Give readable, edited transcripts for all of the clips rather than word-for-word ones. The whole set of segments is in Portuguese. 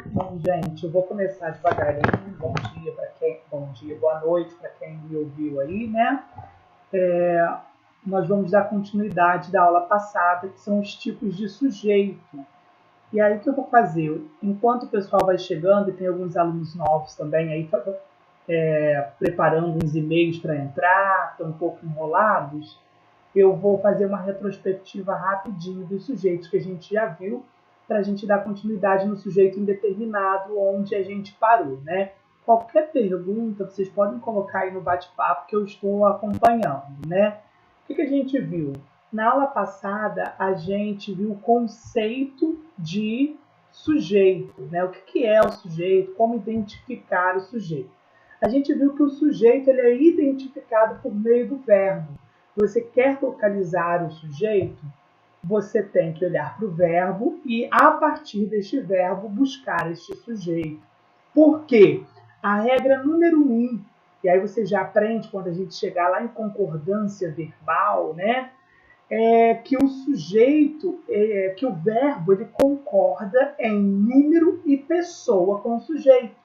Bom, gente, eu vou começar devagarinho. Bom dia para quem, boa noite para quem me ouviu aí, né? Nós vamos dar continuidade da aula passada, que são os tipos de sujeito. E aí o que eu vou fazer? Enquanto o pessoal vai chegando, e tem alguns alunos novos também aí preparando uns e-mails para entrar, estão um pouco enrolados, eu vou fazer uma retrospectiva rapidinho dos sujeitos que a gente já viu, para a gente dar continuidade no sujeito indeterminado onde a gente parou, né? Qualquer pergunta vocês podem colocar aí no bate-papo que eu estou acompanhando, né? O que a gente viu? Na aula passada, a gente viu o conceito de sujeito, né? O que é o sujeito, como identificar o sujeito. A gente viu que o sujeito ele é identificado por meio do verbo. Você quer localizar o sujeito? Você tem que olhar para o verbo e, a partir deste verbo, buscar este sujeito. Por quê? A regra número 1, e aí você já aprende quando a gente chegar lá em concordância verbal, né? É que o sujeito, que o verbo, ele concorda em número e pessoa com o sujeito.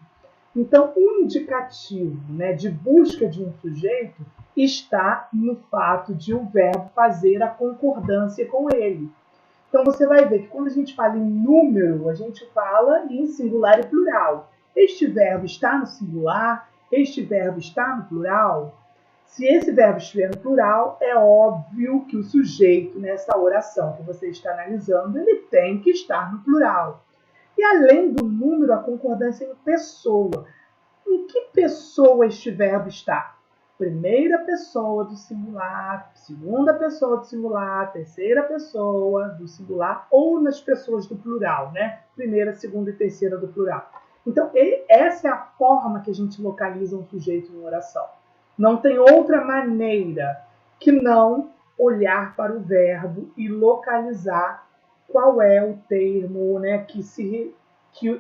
Então, o indicativo, né, de busca de um sujeito está no fato de o verbo fazer a concordância com ele. Então, você vai ver que quando a gente fala em número, a gente fala em singular e plural. Este verbo está no singular, este verbo está no plural. Se esse verbo estiver no plural, é óbvio que o sujeito nessa oração que você está analisando, ele tem que estar no plural. E além do número, a concordância em pessoa. Em que pessoa este verbo está? Primeira pessoa do singular, segunda pessoa do singular, terceira pessoa do singular ou nas pessoas do plural, né? Primeira, segunda e terceira do plural. Então, essa é a forma que a gente localiza um sujeito em oração. Não tem outra maneira que não olhar para o verbo e localizar qual é o termo, né, que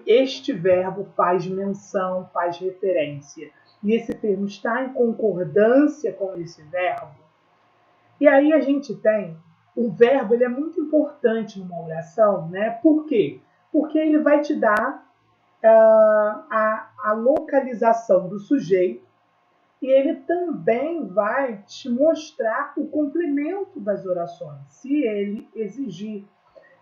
este verbo faz menção, faz referência. E esse termo está em concordância com esse verbo. E aí a gente tem, o verbo ele é muito importante numa oração, né? Por quê? Porque ele vai te dar a localização do sujeito e ele também vai te mostrar o complemento das orações, se ele exigir,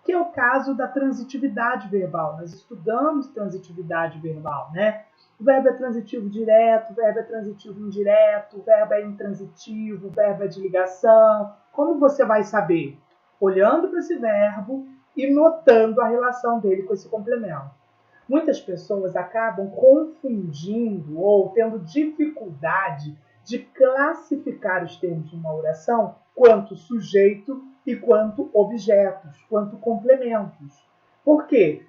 que é o caso da transitividade verbal. Nós estudamos transitividade verbal, né? O verbo é transitivo direto, o verbo é transitivo indireto, o verbo é intransitivo, o verbo é de ligação. Como você vai saber? Olhando para esse verbo e notando a relação dele com esse complemento. Muitas pessoas acabam confundindo ou tendo dificuldade de classificar os termos de uma oração quanto sujeito e quanto objetos, quanto complementos. Por quê?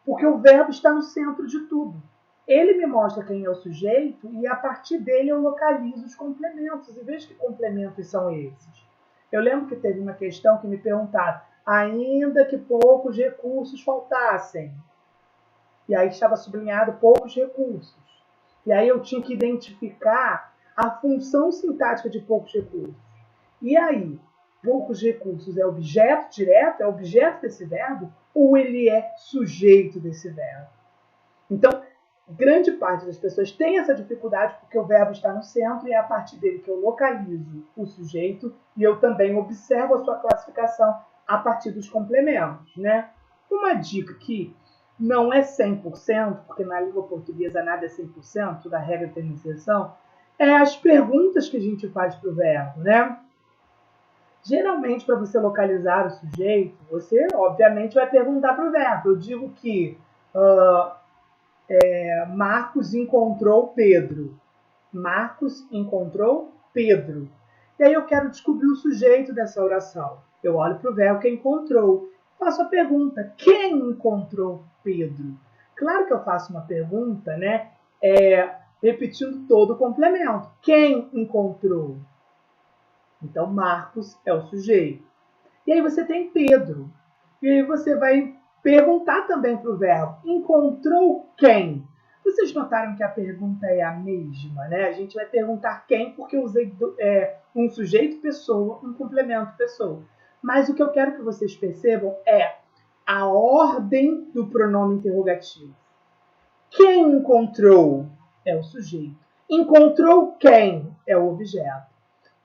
Porque o verbo está no centro de tudo. Ele me mostra quem é o sujeito e a partir dele eu localizo os complementos e vejo que complementos são esses. Eu lembro que teve uma questão que me perguntaram, ainda que poucos recursos faltassem. E aí estava sublinhado poucos recursos. E aí eu tinha que identificar a função sintática de poucos recursos. E aí, poucos recursos é objeto direto, é objeto desse verbo, ou ele é sujeito desse verbo? Então, grande parte das pessoas tem essa dificuldade porque o verbo está no centro e é a partir dele que eu localizo o sujeito e eu também observo a sua classificação a partir dos complementos, né? Uma dica que não é 100%, porque na língua portuguesa nada é 100%, toda regra tem exceção, é as perguntas que a gente faz para o verbo, né? Geralmente, para você localizar o sujeito, você, obviamente, vai perguntar para o verbo. Eu digo que Marcos encontrou Pedro. Marcos encontrou Pedro. E aí eu quero descobrir o sujeito dessa oração. Eu olho para o verbo que encontrou. Faço a pergunta, quem encontrou Pedro? Claro que eu faço uma pergunta, né? Repetindo todo o complemento. Quem encontrou? Então, Marcos é o sujeito. E aí você tem Pedro. E aí você vai perguntar também para o verbo, encontrou quem? Vocês notaram que a pergunta é a mesma, né? A gente vai perguntar quem, porque eu usei um sujeito pessoa, um complemento pessoa. Mas o que eu quero que vocês percebam é a ordem do pronome interrogativo. Quem encontrou é o sujeito. Encontrou quem é o objeto.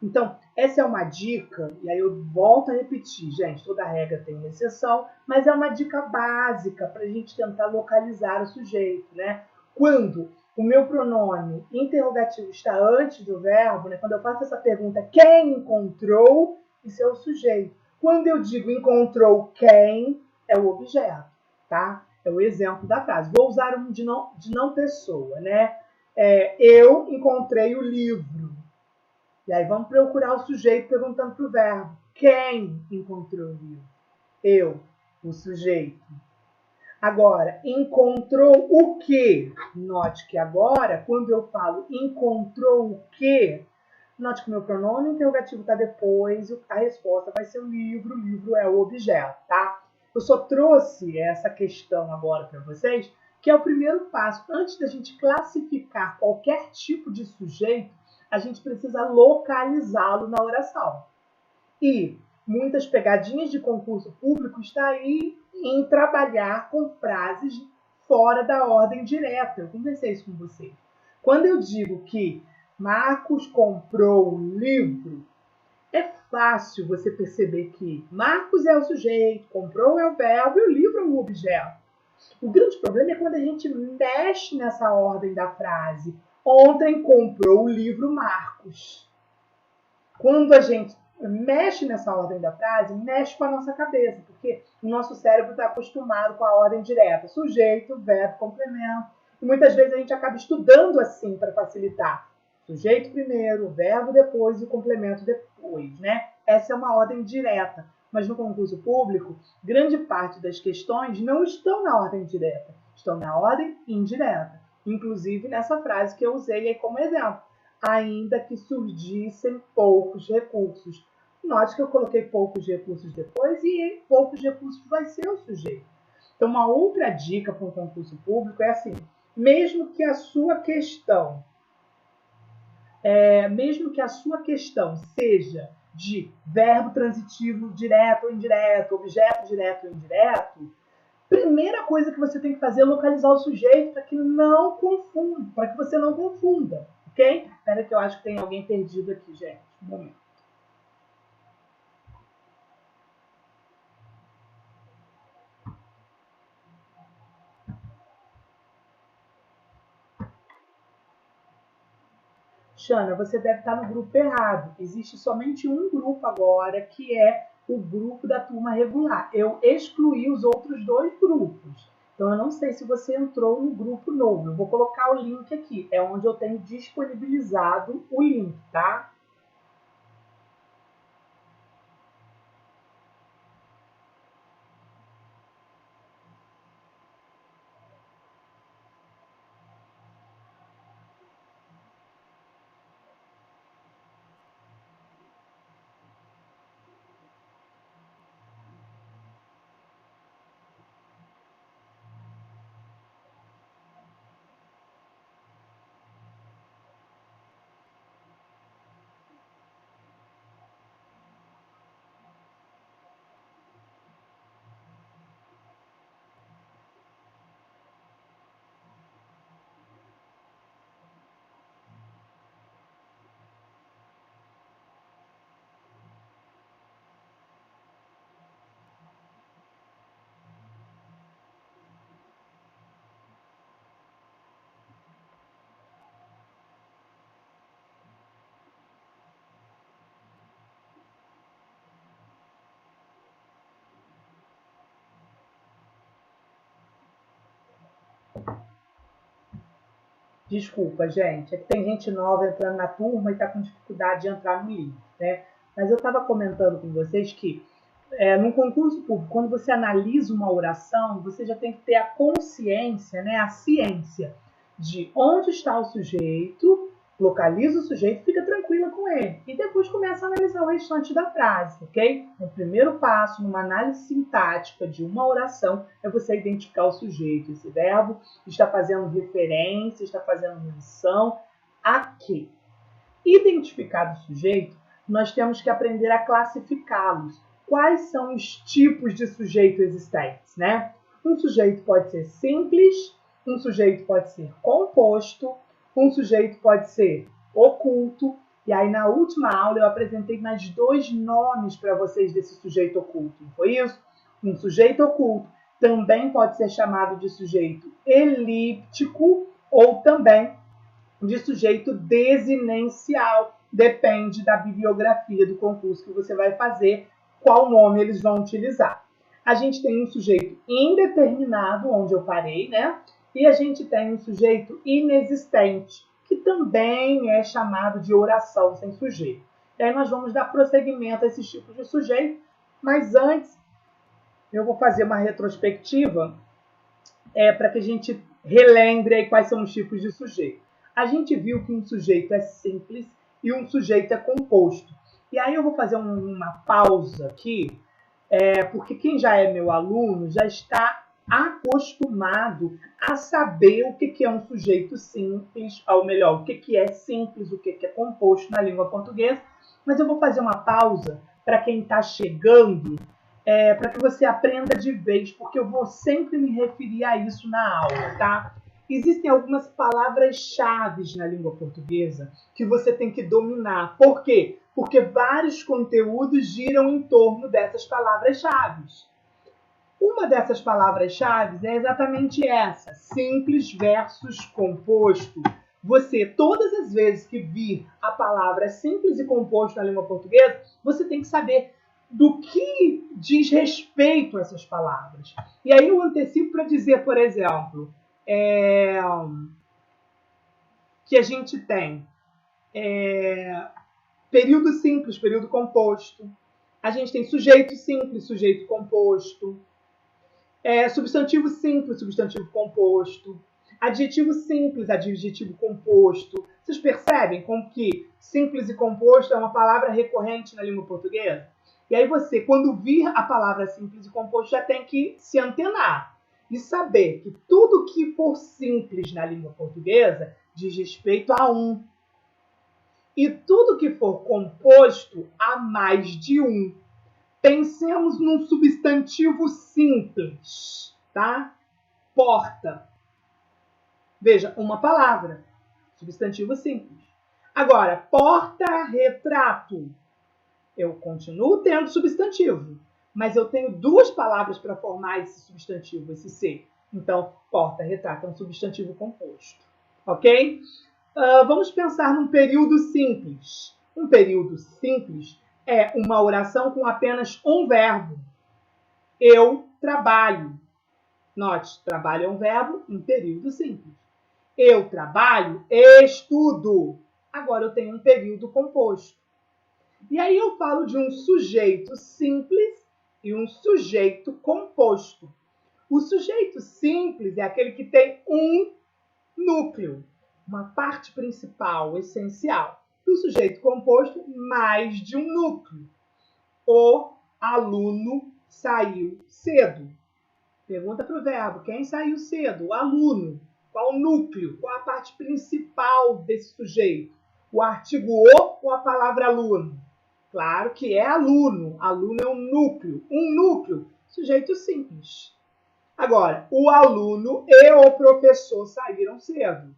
Então, essa é uma dica, e aí eu volto a repetir, gente, toda regra tem uma exceção, mas é uma dica básica para a gente tentar localizar o sujeito, né? Quando o meu pronome interrogativo está antes do verbo, né? Quando eu faço essa pergunta, quem encontrou, isso é o sujeito. Quando eu digo encontrou quem, é o objeto, tá? É o exemplo da frase. Vou usar um de não pessoa, né? Eu encontrei o livro. E aí vamos procurar o sujeito perguntando para o verbo. Quem encontrou o livro? Eu, o sujeito. Agora, encontrou o quê? Note que agora, quando eu falo encontrou o quê, note que o meu pronome interrogativo está depois, a resposta vai ser o livro é o objeto, tá? Eu só trouxe essa questão agora para vocês, que é o primeiro passo. Antes da gente classificar qualquer tipo de sujeito, a gente precisa localizá-lo na oração. E muitas pegadinhas de concurso público está aí em trabalhar com frases fora da ordem direta. Eu conversei isso com vocês. Quando eu digo que Marcos comprou o livro, é fácil você perceber que Marcos é o sujeito, comprou é o verbo e o livro é o objeto. O grande problema é quando a gente mexe nessa ordem da frase. Ontem comprou o livro Marcos. Quando a gente mexe nessa ordem da frase, mexe com a nossa cabeça, porque o nosso cérebro está acostumado com a ordem direta. Sujeito, verbo, complemento. E muitas vezes a gente acaba estudando assim para facilitar. Sujeito primeiro, verbo depois e o complemento depois, né? Essa é uma ordem direta. Mas no concurso público, grande parte das questões não estão na ordem direta, estão na ordem indireta. Inclusive nessa frase que eu usei aí como exemplo. Ainda que surgissem poucos recursos. Note que eu coloquei poucos recursos depois e poucos recursos vai ser o sujeito. Então, uma outra dica para um concurso público é assim, mesmo que a sua questão seja de verbo transitivo direto ou indireto, objeto direto ou indireto, primeira coisa que você tem que fazer é localizar o sujeito para que você não confunda, ok? Espera que eu acho que tem alguém perdido aqui, gente. Um momento. Xana, você deve estar no grupo errado. Existe somente um grupo agora, que é o grupo da turma regular. Eu excluí os outros 2 grupos. Então, eu não sei se você entrou no grupo novo. Eu vou colocar o link aqui. É onde eu tenho disponibilizado o link, tá? Desculpa, gente. É que tem gente nova entrando na turma e está com dificuldade de entrar no link, né? Mas eu estava comentando com vocês que no concurso público, quando você analisa uma oração, você já tem que ter a consciência, né, a ciência de onde está o sujeito Localiza o sujeito, fica tranquila com ele. E depois começa a analisar o restante da frase, ok? O primeiro passo numa análise sintática de uma oração é você identificar o sujeito. Esse verbo está fazendo referência, está fazendo menção a quê? Identificado o sujeito, nós temos que aprender a classificá-los. Quais são os tipos de sujeito existentes, né? Um sujeito pode ser simples, um sujeito pode ser composto, um sujeito pode ser oculto. E aí, na última aula, eu apresentei mais 2 nomes para vocês desse sujeito oculto. Não foi isso? Um sujeito oculto também pode ser chamado de sujeito elíptico ou também de sujeito desinencial. Depende da bibliografia do concurso que você vai fazer, qual nome eles vão utilizar. A gente tem um sujeito indeterminado, onde eu parei, né? E a gente tem um sujeito inexistente, que também é chamado de oração sem sujeito. E aí nós vamos dar prosseguimento a esses tipos de sujeito, mas antes eu vou fazer uma retrospectiva para que a gente relembre aí quais são os tipos de sujeito. A gente viu que um sujeito é simples e um sujeito é composto. E aí eu vou fazer uma pausa aqui, porque quem já é meu aluno já está acostumado a saber o que é um sujeito simples, ou melhor, o que é simples, o que é composto na língua portuguesa. Mas eu vou fazer uma pausa para quem está chegando, para que você aprenda de vez, porque eu vou sempre me referir a isso na aula, tá? Existem algumas palavras-chave na língua portuguesa que você tem que dominar. Por quê? Porque vários conteúdos giram em torno dessas palavras-chave. Uma dessas palavras-chave é exatamente essa, simples versus composto. Você, todas as vezes que vir a palavra simples e composto na língua portuguesa, você tem que saber do que diz respeito a essas palavras. E aí eu antecipo para dizer, por exemplo, que a gente tem período simples, período composto. A gente tem sujeito simples, sujeito composto. Substantivo simples, substantivo composto. Adjetivo simples, adjetivo composto. Vocês percebem como que simples e composto é uma palavra recorrente na língua portuguesa? E aí você, quando vir a palavra simples e composto, já tem que se antenar e saber que tudo que for simples na língua portuguesa diz respeito a um. E tudo que for composto a mais de um. Pensemos num substantivo simples, tá? Porta. Veja, uma palavra. Substantivo simples. Agora, porta-retrato. Eu continuo tendo substantivo, mas eu tenho 2 palavras para formar esse substantivo, esse ser. Então, porta-retrato é um substantivo composto. Ok? Vamos pensar num período simples. Um período simples é uma oração com apenas um verbo. Eu trabalho. Note, trabalho é um verbo em período simples. Eu trabalho, estudo. Agora eu tenho um período composto. E aí eu falo de um sujeito simples e um sujeito composto. O sujeito simples é aquele que tem um núcleo, uma parte principal, essencial. E o sujeito composto, mais de um núcleo. O aluno saiu cedo. Pergunta para o verbo, quem saiu cedo? O aluno. Qual o núcleo? Qual a parte principal desse sujeito? O artigo o ou a palavra aluno? Claro que é aluno. Aluno é um núcleo. Um núcleo, sujeito simples. Agora, o aluno e o professor saíram cedo.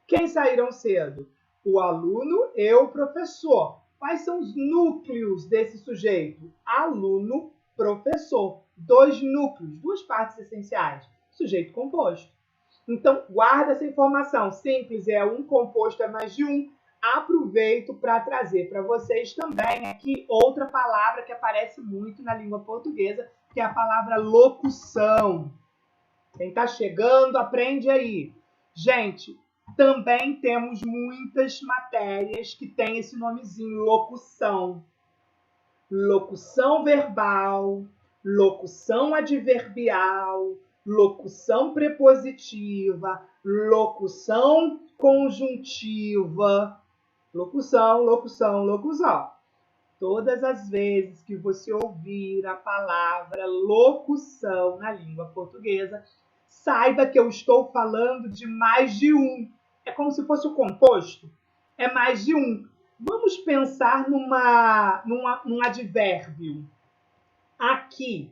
Quem saíram cedo? O aluno e o professor. Quais são os núcleos desse sujeito? Aluno, professor. 2 núcleos, 2 partes essenciais. Sujeito composto. Então, guarda essa informação. Simples é um, composto é mais de um. Aproveito para trazer para vocês também aqui outra palavra que aparece muito na língua portuguesa, que é a palavra locução. Quem está chegando, aprende aí. Gente, também temos muitas matérias que têm esse nomezinho, locução. Locução verbal, locução adverbial, locução prepositiva, locução conjuntiva. Locução, locução, locução. Todas as vezes que você ouvir a palavra locução na língua portuguesa, saiba que eu estou falando de mais de um. É como se fosse o composto. É mais de um. Vamos pensar num advérbio. Aqui.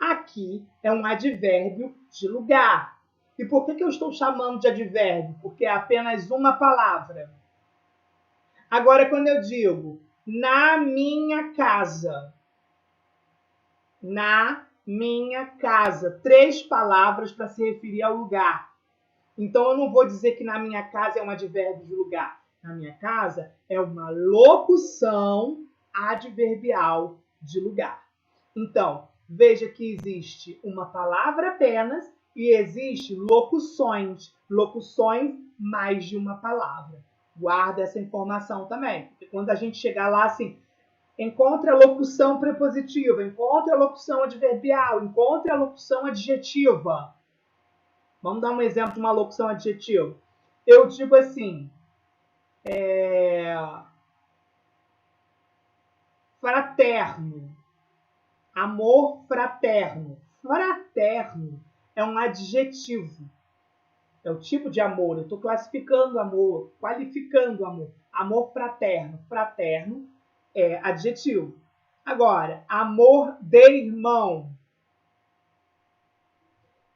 Aqui é um advérbio de lugar. E por que eu estou chamando de advérbio? Porque é apenas uma palavra. Agora, quando eu digo na minha casa, na minha casa, 3 palavras para se referir ao lugar. Então, eu não vou dizer que na minha casa é um advérbio de lugar. Na minha casa é uma locução adverbial de lugar. Então, veja que existe uma palavra apenas e existe locuções. Locuções mais de uma palavra. Guarda essa informação também. Porque quando a gente chegar lá assim, encontre a locução prepositiva, encontre a locução adverbial, encontre a locução adjetiva. Vamos dar um exemplo de uma locução adjetiva. Eu digo assim, fraterno, amor fraterno. Fraterno é um adjetivo. É o tipo de amor. Eu estou classificando amor, qualificando amor. Amor fraterno. Fraterno é adjetivo. Agora, amor de irmão.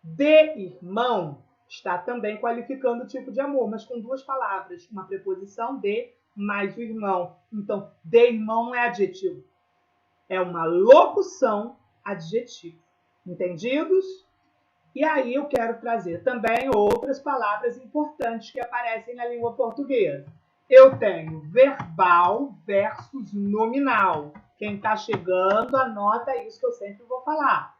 De irmão está também qualificando o tipo de amor, mas com 2 palavras. Uma preposição de mais o irmão. Então, de irmão não é adjetivo. É uma locução adjetiva. Entendidos? E aí eu quero trazer também outras palavras importantes que aparecem na língua portuguesa. Eu tenho verbal versus nominal. Quem está chegando, anota isso que eu sempre vou falar.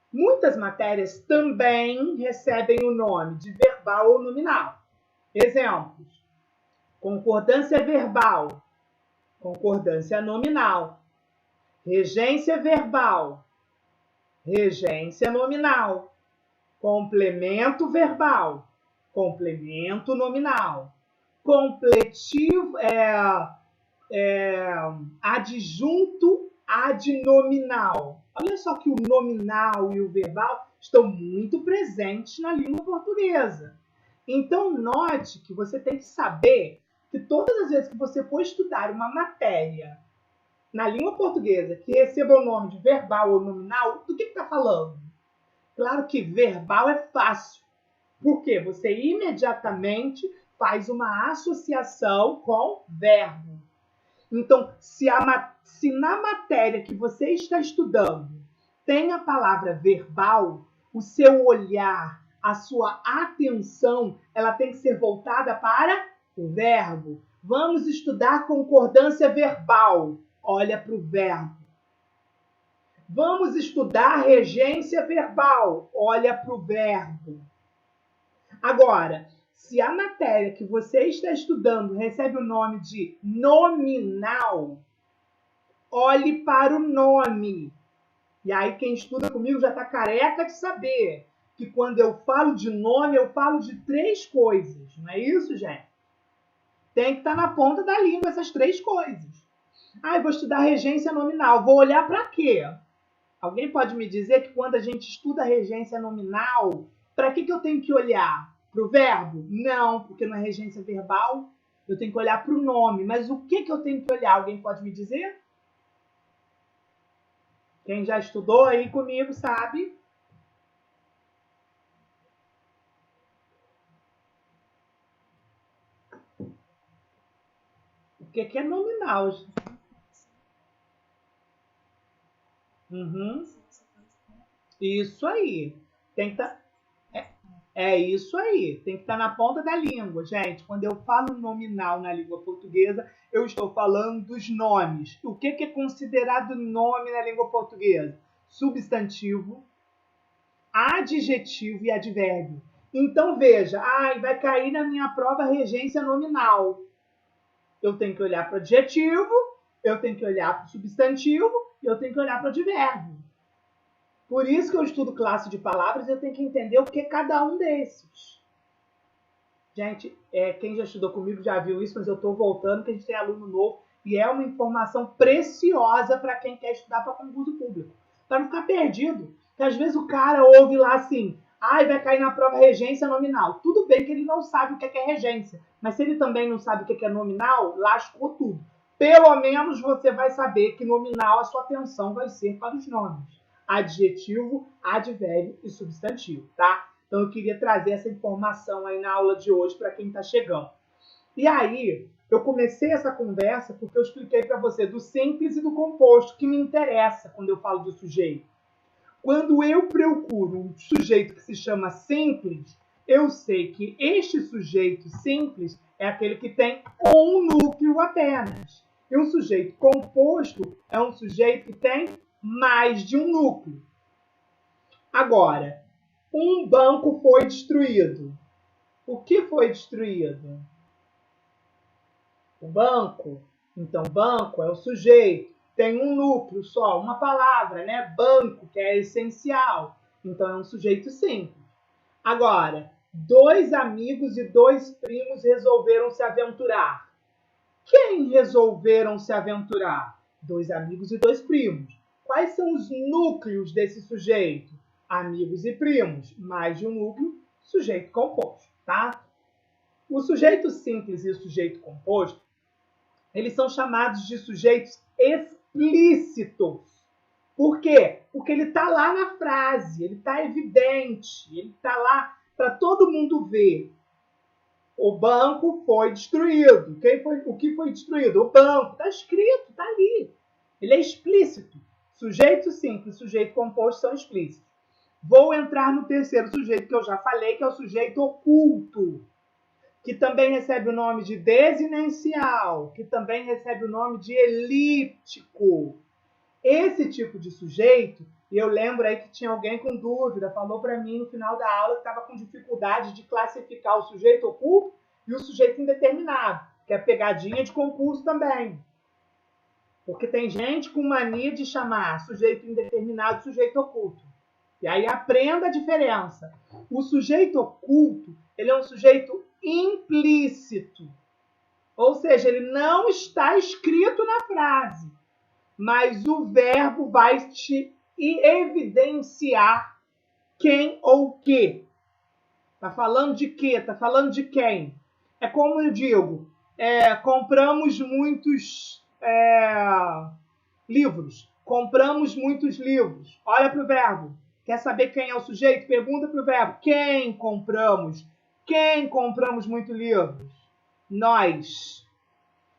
Muitas matérias também recebem o nome de verbal ou nominal. Exemplos: concordância verbal, concordância nominal, regência verbal, regência nominal, complemento verbal, complemento nominal, completivo, adjunto adnominal. Olha só que o nominal e o verbal estão muito presentes na língua portuguesa. Então, note que você tem que saber que todas as vezes que você for estudar uma matéria na língua portuguesa que receba o nome de verbal ou nominal, do que está falando? Claro que verbal é fácil. Por quê? Você imediatamente faz uma associação com verbo. Então, se na matéria que você está estudando tem a palavra verbal, o seu olhar, a sua atenção, ela tem que ser voltada para o verbo. Vamos estudar concordância verbal. Olha para o verbo. Vamos estudar regência verbal. Olha para o verbo. Agora, se a matéria que você está estudando recebe o nome de nominal, olhe para o nome. E aí quem estuda comigo já está careca de saber que quando eu falo de nome, eu falo de 3 coisas. Não é isso, gente? Tem que estar na ponta da língua essas 3 coisas. Eu vou estudar regência nominal. Vou olhar para quê? Alguém pode me dizer que quando a gente estuda regência nominal, para que eu tenho que olhar? Para o verbo? Não, porque na regência verbal eu tenho que olhar para o nome. Mas o que eu tenho que olhar? Alguém pode me dizer? Quem já estudou aí comigo sabe. O que é nominal? Uhum. Isso aí. Tem que estar... É isso aí, tem que estar na ponta da língua, gente. Quando eu falo nominal na língua portuguesa, eu estou falando dos nomes. O que é considerado nome na língua portuguesa? Substantivo, adjetivo e advérbio. Então veja, vai cair na minha prova regência nominal. Eu tenho que olhar para o adjetivo, eu tenho que olhar para o substantivo e eu tenho que olhar para o advérbio. Por isso que eu estudo classe de palavras, eu tenho que entender o que é cada um desses. Gente, quem já estudou comigo já viu isso, mas eu estou voltando, que a gente tem aluno novo, e é uma informação preciosa para quem quer estudar para concurso público. Para não ficar perdido. Porque às vezes o cara ouve lá assim, vai cair na prova regência nominal. Tudo bem que ele não sabe o que é regência, mas se ele também não sabe o que é nominal, lascou tudo. Pelo menos você vai saber que nominal a sua atenção vai ser para os nomes. Adjetivo, advérbio e substantivo, tá? Então eu queria trazer essa informação aí na aula de hoje para quem está chegando. E aí, eu comecei essa conversa porque eu expliquei para você do simples e do composto, que me interessa quando eu falo do sujeito. Quando eu procuro um sujeito que se chama simples, eu sei que este sujeito simples é aquele que tem um núcleo apenas. E um sujeito composto é um sujeito que tem mais de um núcleo. Agora, um banco foi destruído. O que foi destruído? O banco. Então, banco é o sujeito. Tem um núcleo só, uma palavra, né? Banco, que é essencial. Então, é um sujeito simples. Agora, 2 amigos e 2 primos resolveram se aventurar. Quem resolveram se aventurar? 2 amigos e 2 primos. Quais são os núcleos desse sujeito? Amigos e primos. Mais de um núcleo, sujeito composto, tá? O sujeito simples e o sujeito composto, eles são chamados de sujeitos explícitos. Por quê? Porque ele está lá na frase, ele está evidente, ele está lá para todo mundo ver. O banco foi destruído. O que foi destruído? O banco. Está escrito, está ali. Ele é explícito. Sujeito simples e sujeito composto são explícitos. Vou entrar no terceiro sujeito que eu já falei, que é o sujeito oculto, que também recebe o nome de desinencial, que também recebe o nome de elíptico. Esse tipo de sujeito, e eu lembro aí que tinha alguém com dúvida, falou para mim no final da aula que estava com dificuldade de classificar o sujeito oculto e o sujeito indeterminado, que é pegadinha de concurso também. Porque tem gente com mania de chamar sujeito indeterminado de sujeito oculto. E aí aprenda a diferença. O sujeito oculto, ele é um sujeito implícito. Ou seja, ele não está escrito na frase, mas o verbo vai te evidenciar quem ou o que. Está falando de quê? Está falando de quem? É como eu digo, compramos muitos livros. Compramos muitos livros. Olha para o verbo. Quer saber quem é o sujeito? Pergunta para o verbo. Quem compramos? Quem compramos muitos livros? Nós.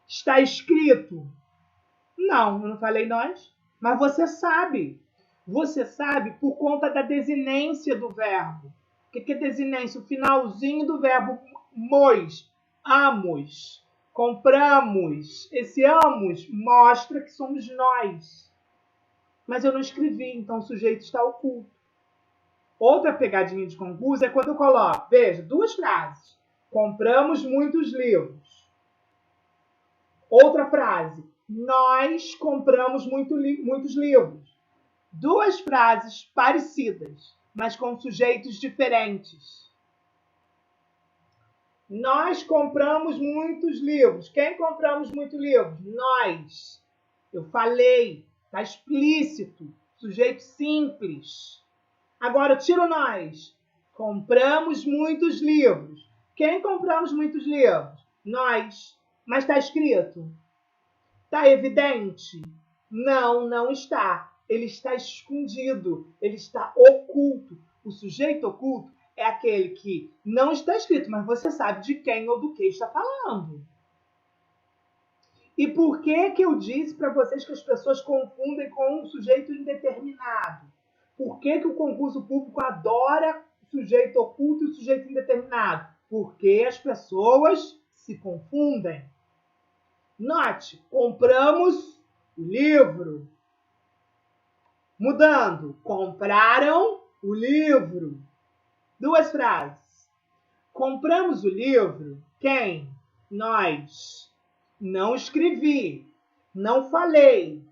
Está escrito? Não, eu não falei nós. Mas você sabe. Você sabe por conta da desinência do verbo. O que é desinência? O finalzinho do verbo mos. Amos. Compramos. Esse amos mostra que somos nós. Mas eu não escrevi, então o sujeito está oculto. Outra pegadinha de concurso é quando eu coloco, veja, 2 frases. Compramos muitos livros. Outra frase. Nós compramos muitos livros. 2 frases parecidas, mas com sujeitos diferentes. Nós compramos muitos livros. Quem compramos muitos livros? Nós. Eu falei. Está explícito. Sujeito simples. Agora eu tiro nós. Compramos muitos livros. Quem compramos muitos livros? Nós. Mas está escrito? Está evidente? Não, não está. Ele está escondido. Ele está oculto. O sujeito oculto é aquele que não está escrito, mas você sabe de quem ou do que está falando. E por que eu disse para vocês que as pessoas confundem com um sujeito indeterminado? Por que o concurso público adora o sujeito oculto e o sujeito indeterminado? Porque as pessoas se confundem. Note, compramos o livro. Mudando, compraram o livro. 2 frases. Compramos o livro. Quem? Nós. Não escrevi. Não falei.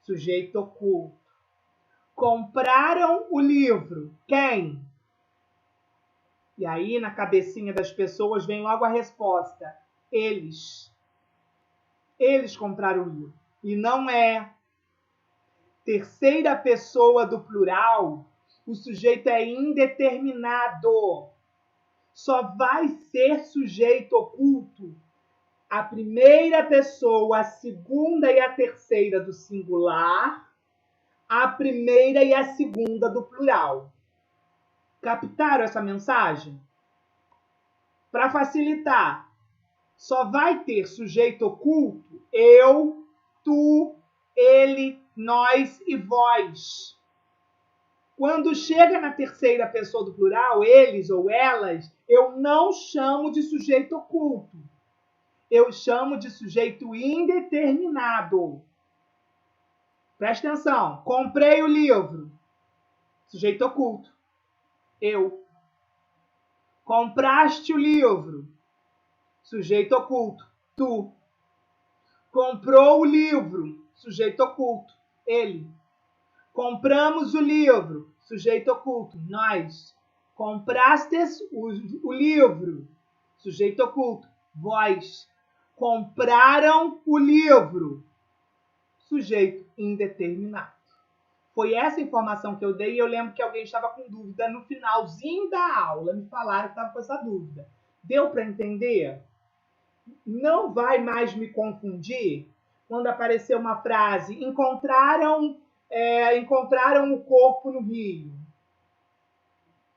Sujeito oculto. Compraram o livro. Quem? E aí, na cabecinha das pessoas, vem logo a resposta. Eles. Eles compraram o livro. E não é. Terceira pessoa do plural, o sujeito é indeterminado. Só vai ser sujeito oculto a primeira pessoa, a segunda e a terceira do singular, a primeira e a segunda do plural. Captaram essa mensagem? Para facilitar, só vai ter sujeito oculto eu, tu, ele, nós e vós. Quando chega na terceira pessoa do plural, eles ou elas, eu não chamo de sujeito oculto. Eu chamo de sujeito indeterminado. Presta atenção. Comprei o livro. Sujeito oculto. Eu. Compraste o livro. Sujeito oculto. Tu. Comprou o livro. Sujeito oculto. Ele. Compramos o livro. Sujeito oculto. Nós. Comprastes o livro. Sujeito oculto. Vós. Compraram o livro. Sujeito indeterminado. Foi essa informação que eu dei e eu lembro que alguém estava com dúvida no finalzinho da aula. Me falaram que estava com essa dúvida. Deu para entender? Não vai mais me confundir quando aparecer uma frase: encontraram o corpo no rio.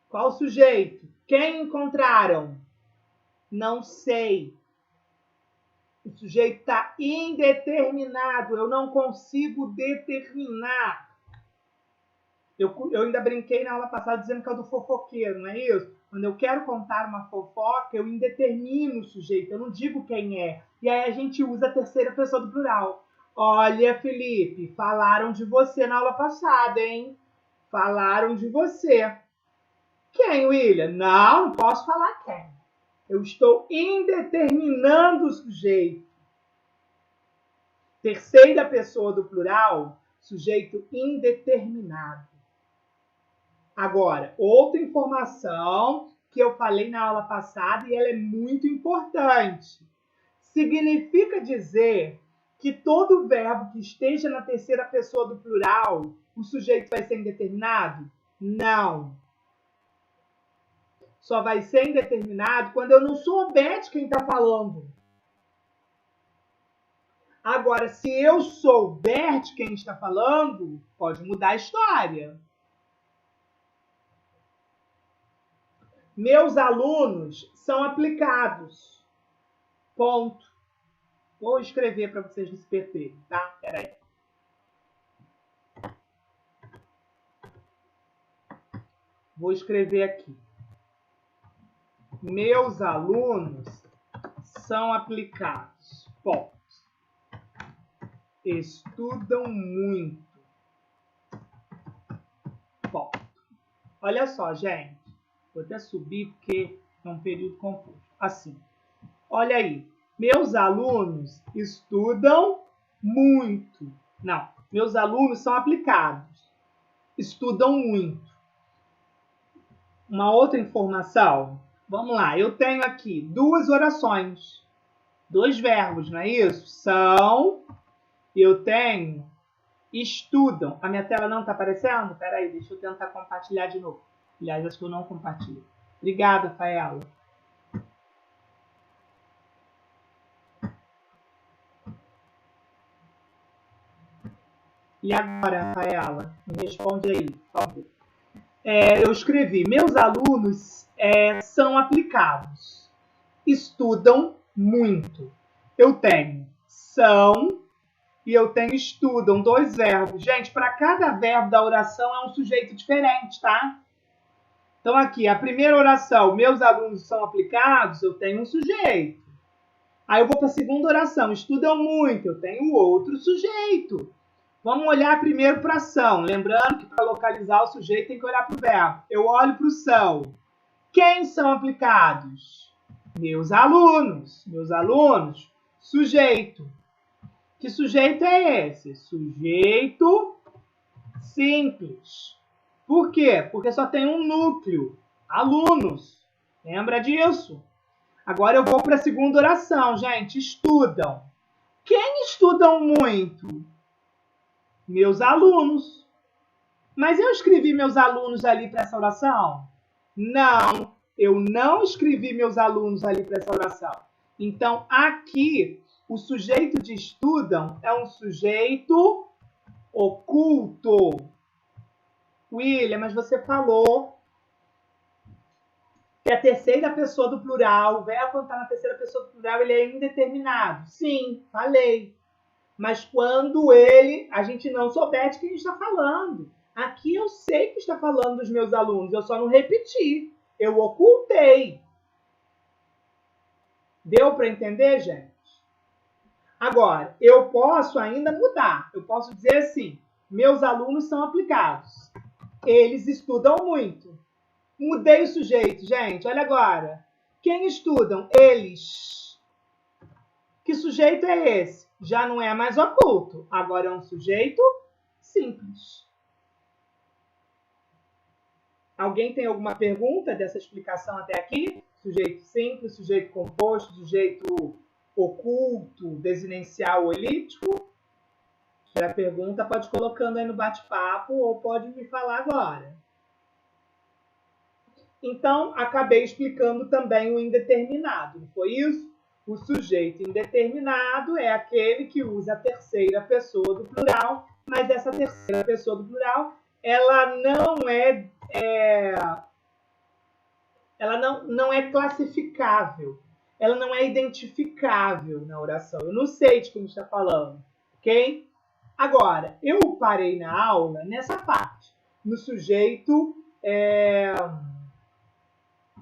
Qual sujeito? Quem encontraram? Não sei. O sujeito está indeterminado. Eu não consigo determinar. Eu ainda brinquei na aula passada dizendo que é o do fofoqueiro, não é isso? Quando eu quero contar uma fofoca, eu indetermino o sujeito. Eu não digo quem é. E aí a gente usa a terceira pessoa do plural. Olha, Felipe, falaram de você na aula passada, hein? Falaram de você. Quem, William? Não posso falar quem. Eu estou indeterminando o sujeito. Terceira pessoa do plural, sujeito indeterminado. Agora, outra informação que eu falei na aula passada e ela é muito importante. Significa dizer que todo verbo que esteja na terceira pessoa do plural, o sujeito vai ser indeterminado? Não. Só vai ser indeterminado quando eu não souber de quem está falando. Agora, se eu souber de quem está falando, pode mudar a história. Meus alunos são aplicados. Ponto. Vou escrever para vocês não se perderem, tá? Peraí. Vou escrever aqui. Meus alunos são aplicados. Ponto. Estudam muito. Ponto. Olha só, gente. Vou até subir porque é um período composto. Assim. Olha aí. Meus alunos estudam muito. Não. Meus alunos são aplicados. Estudam muito. Uma outra informação. Vamos lá. Eu tenho aqui duas orações. Dois verbos, não é isso? São. Eu tenho estudam. A minha tela não está aparecendo? Espera aí, deixa eu tentar compartilhar de novo. Aliás, acho que eu não compartilho. Obrigada, Faela. E agora, Faela? Me responde aí, por favor. Eu escrevi, meus alunos são aplicados. Estudam muito. Eu tenho são e eu tenho estudam, dois verbos. Gente, para cada verbo da oração é um sujeito diferente, tá? Então aqui, a primeira oração, meus alunos são aplicados, eu tenho um sujeito. Aí eu vou para a segunda oração, estudam muito, eu tenho outro sujeito. Vamos olhar primeiro para a ação. Lembrando que para localizar o sujeito tem que olhar para o verbo. Eu olho para o são. Quem são aplicados? Meus alunos. Meus alunos, sujeito. Que sujeito é esse? Sujeito simples. Por quê? Porque só tem um núcleo. Alunos. Lembra disso? Agora eu vou para a segunda oração, gente. Estudam. Quem estudam muito? Meus alunos. Mas eu escrevi meus alunos ali para essa oração? Não, eu não escrevi meus alunos ali para essa oração. Então, aqui, o sujeito de estudam é um sujeito oculto. William, mas você falou que a terceira pessoa do plural, o verbo quando está na terceira pessoa do plural, ele é indeterminado. Sim, falei. Mas quando a gente não souber de quem está falando. Aqui eu sei que está falando dos meus alunos, eu só não repeti. Eu ocultei. Deu para entender, gente? Agora, eu posso ainda mudar. Eu posso dizer assim, meus alunos são aplicados. Eles estudam muito. Mudei o sujeito, gente. Olha agora. Quem estudam? Eles. Que sujeito é esse? Já não é mais oculto. Agora é um sujeito simples. Alguém tem alguma pergunta dessa explicação até aqui? Sujeito simples, sujeito composto, sujeito oculto, desinencial ou elíptico? Se tiver pergunta, pode ir colocando aí no bate-papo ou pode me falar agora. Então, acabei explicando também o indeterminado, não foi isso? O sujeito indeterminado é aquele que usa a terceira pessoa do plural, mas essa terceira pessoa do plural, ela não é classificável, ela não é identificável na oração. Eu não sei de quem está falando, ok? Agora, eu parei na aula nessa parte, no sujeito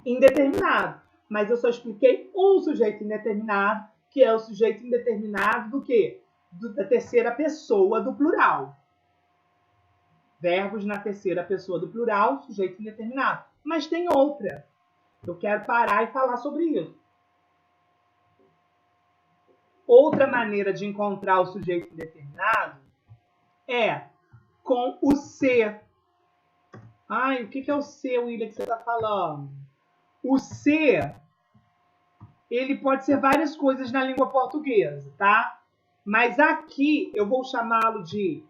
indeterminado, mas eu só expliquei um sujeito indeterminado, que é o sujeito indeterminado do quê? Da terceira pessoa do plural. Verbos na terceira pessoa do plural, sujeito indeterminado. Mas tem outra. Eu quero parar e falar sobre isso. Outra maneira de encontrar o sujeito indeterminado é com o ser. Ai, o que é o ser, William, que você está falando? O ser, ele pode ser várias coisas na língua portuguesa, tá? Mas aqui eu vou chamá-lo de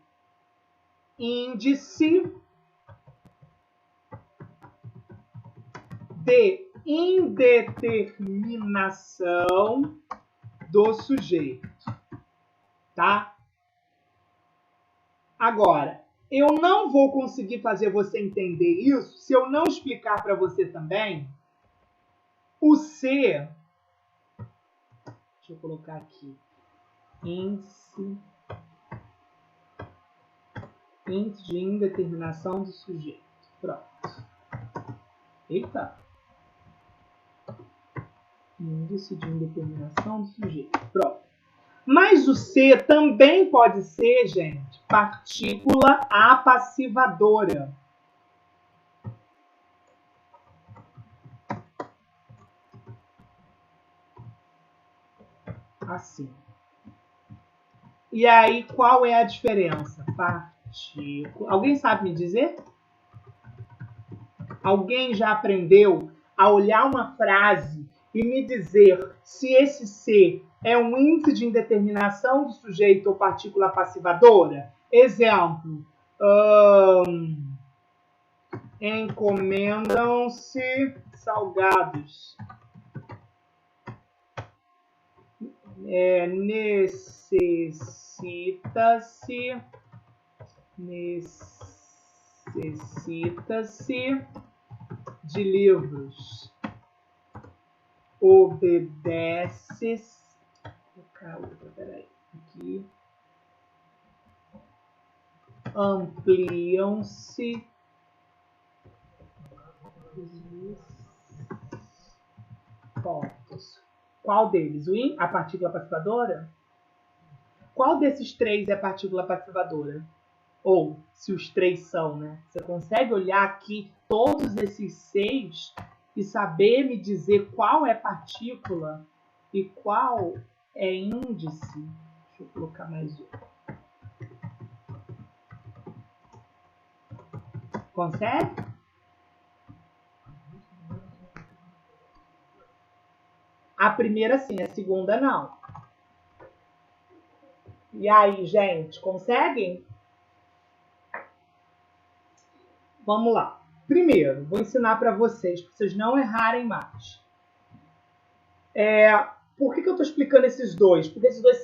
índice de indeterminação do sujeito, tá? Agora, eu não vou conseguir fazer você entender isso se eu não explicar para você também o ser. Deixa eu colocar aqui. Índice de indeterminação do sujeito. Pronto. Eita. Índice de indeterminação do sujeito. Pronto. Mas o ser também pode ser, gente, partícula apassivadora. Assim. E aí, qual é a diferença? Partícula. Alguém sabe me dizer? Alguém já aprendeu a olhar uma frase e me dizer se esse ser é um índice de indeterminação do sujeito ou partícula passivadora? Exemplo. Encomendam-se salgados. Necessita-se de livros. Obedece. Peraí. Aqui. Ampliam-se pontos. Qual deles? A partícula passivadora? Qual desses três é a partícula passivadora? Ou, se os três são, né? Você consegue olhar aqui todos esses 6 e saber me dizer qual é partícula e qual é índice? Deixa eu colocar mais um. Consegue? A primeira sim, a segunda não. E aí, gente, conseguem? Vamos lá. Primeiro, vou ensinar para vocês não errarem mais. Por que eu estou explicando esses dois? Porque esses dois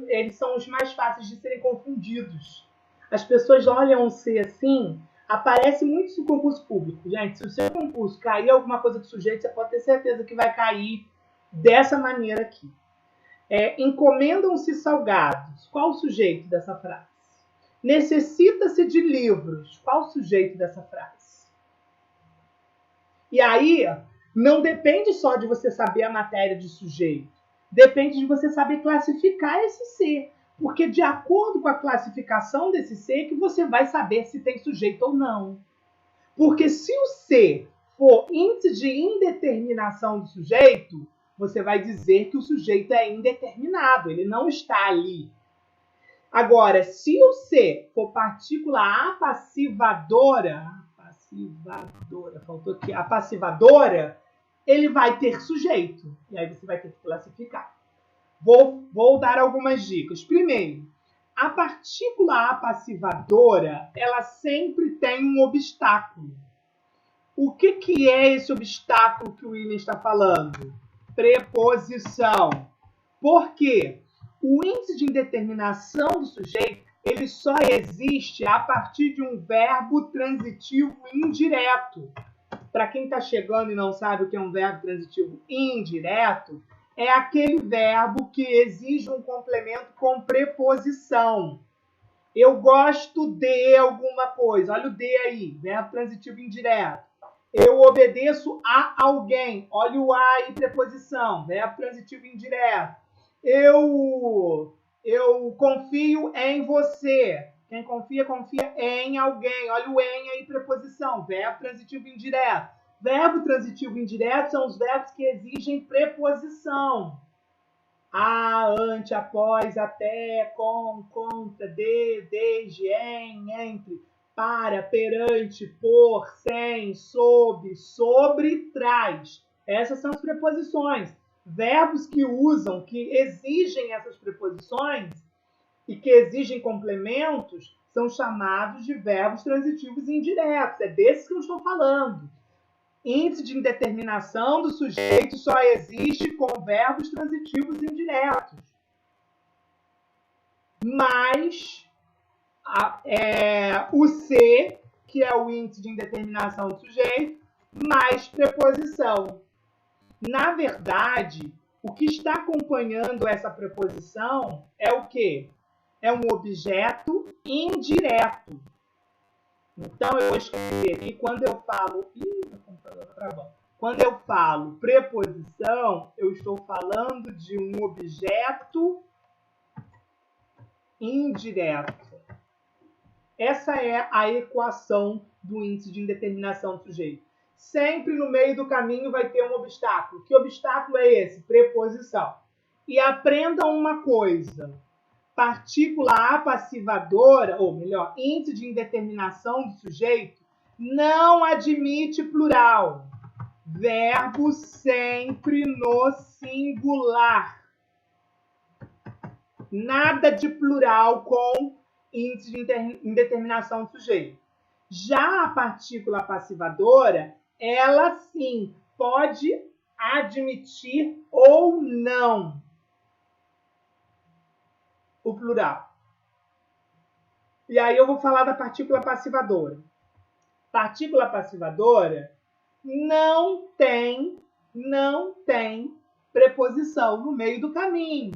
eles são os mais fáceis de serem confundidos. As pessoas olham o C assim, aparece muito no concurso público. Gente, se o seu concurso cair alguma coisa do sujeito, você pode ter certeza que vai cair dessa maneira aqui. Encomendam-se salgados. Qual o sujeito dessa frase? Necessita-se de livros. Qual o sujeito dessa frase? E aí, não depende só de você saber a matéria de sujeito. Depende de você saber classificar esse C. Porque de acordo com a classificação desse C, que você vai saber se tem sujeito ou não. Porque se o C for índice de indeterminação do sujeito, você vai dizer que o sujeito é indeterminado, ele não está ali. Agora, se o C for partícula apassivadora, faltou aqui, apassivadora, ele vai ter sujeito. E aí você vai ter que classificar. Vou dar algumas dicas. Primeiro, a partícula apassivadora, ela sempre tem um obstáculo. O que é esse obstáculo que o William está falando? Preposição. Por quê? O índice de indeterminação do sujeito, ele só existe a partir de um verbo transitivo indireto. Para quem está chegando e não sabe o que é um verbo transitivo indireto, é aquele verbo que exige um complemento com preposição. Eu gosto de alguma coisa. Olha o de aí, verbo transitivo indireto. Eu obedeço a alguém. Olha o a aí, preposição, verbo transitivo indireto. Eu confio em você. Quem confia, confia em alguém. Olha o em aí, preposição, verbo transitivo indireto. Verbo transitivo indireto são os verbos que exigem preposição. A, ante, após, até, com, contra, desde, em, entre, para, perante, por, sem, sob, sobre, traz. Essas são as preposições. Verbos que usam, que exigem essas preposições e que exigem complementos, são chamados de verbos transitivos indiretos. É desses que eu estou falando. Índice de indeterminação do sujeito só existe com verbos transitivos indiretos. Mas o C, que é o índice de indeterminação do sujeito, mais preposição. Na verdade, o que está acompanhando essa preposição é o quê? É um objeto indireto. Então, eu vou escrever aqui, quando eu falo... Quando eu falo preposição, eu estou falando de um objeto indireto. Essa é a equação do índice de indeterminação do sujeito. Sempre no meio do caminho vai ter um obstáculo. Que obstáculo é esse? Preposição. E aprendam uma coisa. Partícula apassivadora, ou melhor, índice de indeterminação do sujeito, não admite plural. Verbo sempre no singular. Nada de plural com índice de indeterminação do sujeito. Já a partícula passivadora, ela sim pode admitir ou não o plural. E aí eu vou falar da partícula passivadora. Partícula passivadora não tem preposição no meio do caminho.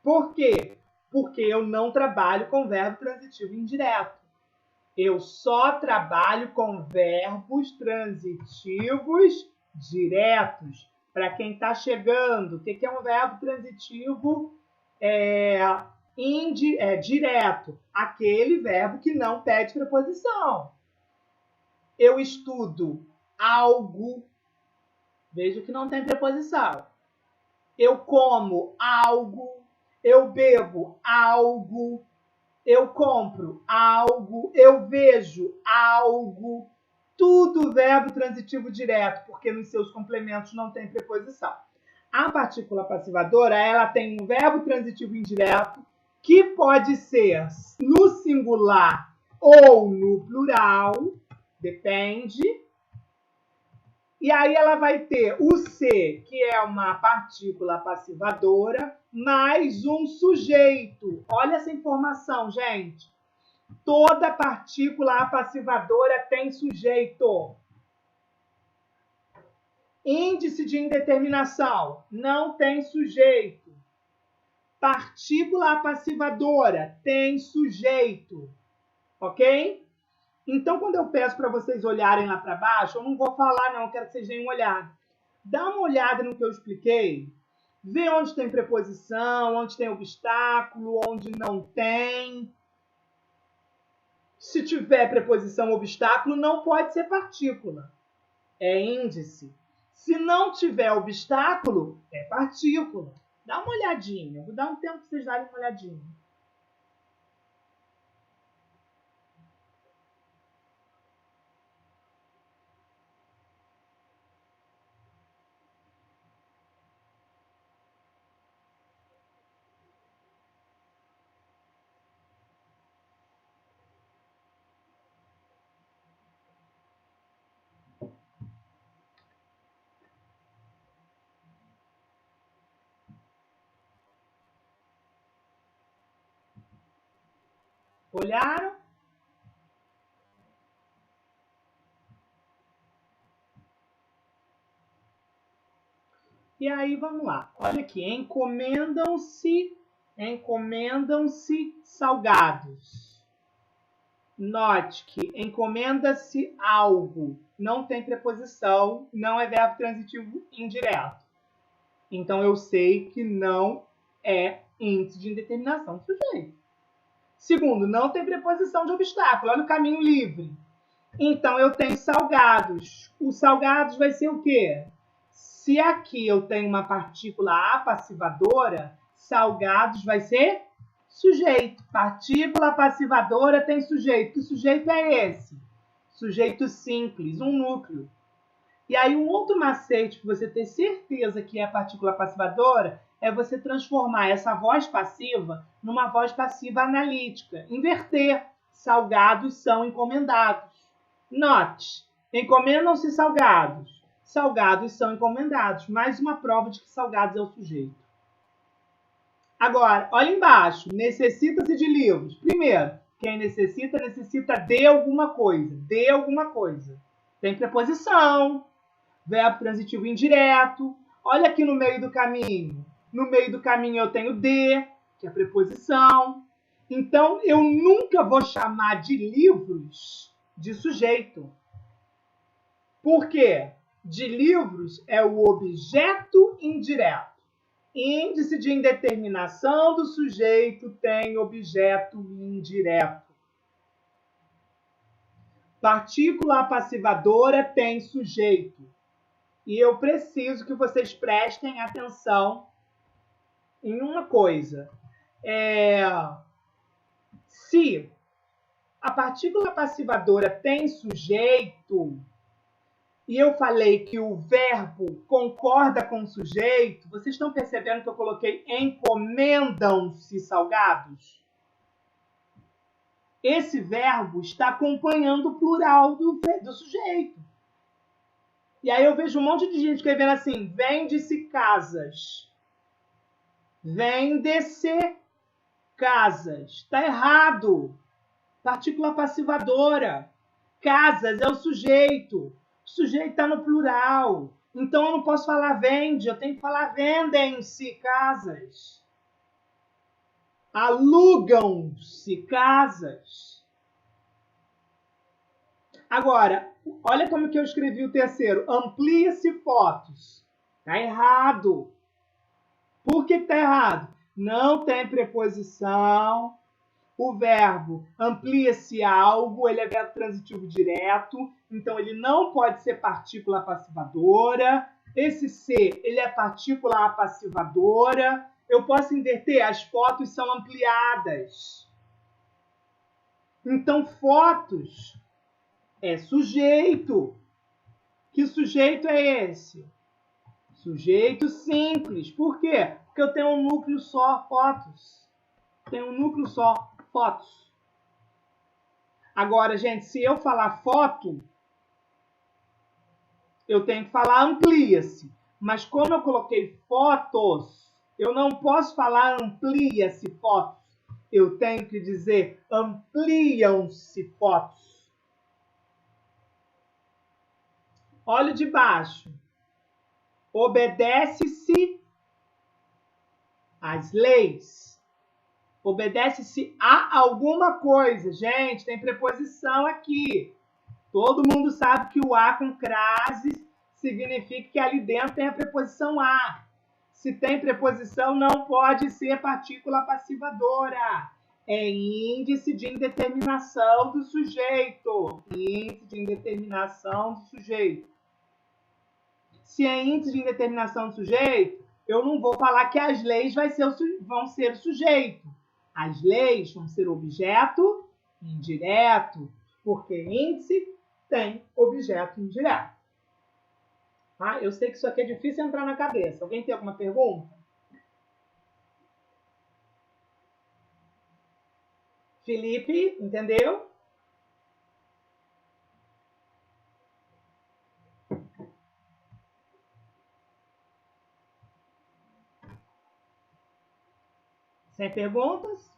Por quê? Porque eu não trabalho com verbo transitivo indireto. Eu só trabalho com verbos transitivos diretos. Para quem está chegando, o que é um verbo transitivo direto? Aquele verbo que não pede preposição. Eu estudo algo, veja que não tem preposição. Eu como algo, eu bebo algo, eu compro algo, eu vejo algo. Tudo verbo transitivo direto, porque nos seus complementos não tem preposição. A partícula passivadora, ela tem um verbo transitivo indireto que pode ser no singular ou no plural, depende. E aí ela vai ter o ser, que é uma partícula passivadora, mais um sujeito. Olha essa informação, gente. Toda partícula passivadora tem sujeito. Índice de indeterminação, não tem sujeito. Partícula passivadora, tem sujeito. Ok? Então, quando eu peço para vocês olharem lá para baixo, eu não vou falar, não, eu quero que vocês deem uma olhada. Dá uma olhada no que eu expliquei. Vê onde tem preposição, onde tem obstáculo, onde não tem. Se tiver preposição obstáculo, não pode ser partícula. É índice. Se não tiver obstáculo, é partícula. Dá uma olhadinha. Vou dar um tempo para vocês darem uma olhadinha. Olharam? E aí, vamos lá. Olha aqui, encomendam-se salgados. Note que encomenda-se algo. Não tem preposição, não é verbo transitivo indireto. Então, eu sei que não é índice de indeterminação do sujeito. Segundo, não tem preposição de obstáculo. Olha o caminho livre. Então, eu tenho salgados. O salgados vai ser o quê? Se aqui eu tenho uma partícula apassivadora, salgados vai ser sujeito. Partícula passivadora tem sujeito. Que sujeito é esse? Sujeito simples, um núcleo. E aí um outro macete para você ter certeza que é partícula passivadora é você transformar essa voz passiva numa voz passiva analítica. Inverter. Salgados são encomendados. Note, encomendam-se salgados. Salgados são encomendados. Mais uma prova de que salgados é o sujeito. Agora, olha embaixo. Necessita-se de livros. Primeiro, quem necessita de alguma coisa. De alguma coisa. Tem preposição. Verbo transitivo indireto. Olha aqui no meio do caminho. No meio do caminho eu tenho de, que é preposição. Então, eu nunca vou chamar de livros de sujeito. Por quê? De livros é o objeto indireto. Índice de indeterminação do sujeito tem objeto indireto. Partícula passivadora tem sujeito. E eu preciso que vocês prestem atenção em uma coisa. Se a partícula passivadora tem sujeito, e eu falei que o verbo concorda com o sujeito, vocês estão percebendo que eu coloquei encomendam-se salgados? Esse verbo está acompanhando o plural do sujeito. E aí eu vejo um monte de gente escrevendo assim, vende-se casas. Vende-se casas. Está errado. Partícula passivadora. Casas é o sujeito. O sujeito está no plural. Então eu não posso falar vende, eu tenho que falar vendem-se casas. Alugam-se casas. Agora, olha como que eu escrevi o terceiro. Amplia-se fotos. Está errado. Por que está errado? Não tem preposição. O verbo amplia-se algo, ele é verbo transitivo direto, então ele não pode ser partícula passivadora. Esse ser, ele é partícula apassivadora. Eu posso inverter, as fotos são ampliadas. Então, fotos é sujeito. Que sujeito é esse? Sujeito simples. Por quê? Porque eu tenho um núcleo só, fotos. Tenho um núcleo só, fotos. Agora, gente, se eu falar foto, eu tenho que falar amplia-se. Mas como eu coloquei fotos, eu não posso falar amplia-se fotos. Eu tenho que dizer ampliam-se fotos. Olha de baixo. Obedece-se às leis. Obedece-se a alguma coisa. Gente, tem preposição aqui. Todo mundo sabe que o a com crase significa que ali dentro tem a preposição a. Se tem preposição, não pode ser partícula passivadora. É índice de indeterminação do sujeito. Índice de indeterminação do sujeito. Se é índice de indeterminação do sujeito, eu não vou falar que as leis vão ser o sujeito. As leis vão ser objeto indireto, porque índice tem objeto indireto. Ah, eu sei que isso aqui é difícil entrar na cabeça. Alguém tem alguma pergunta? Felipe, entendeu? Sem perguntas?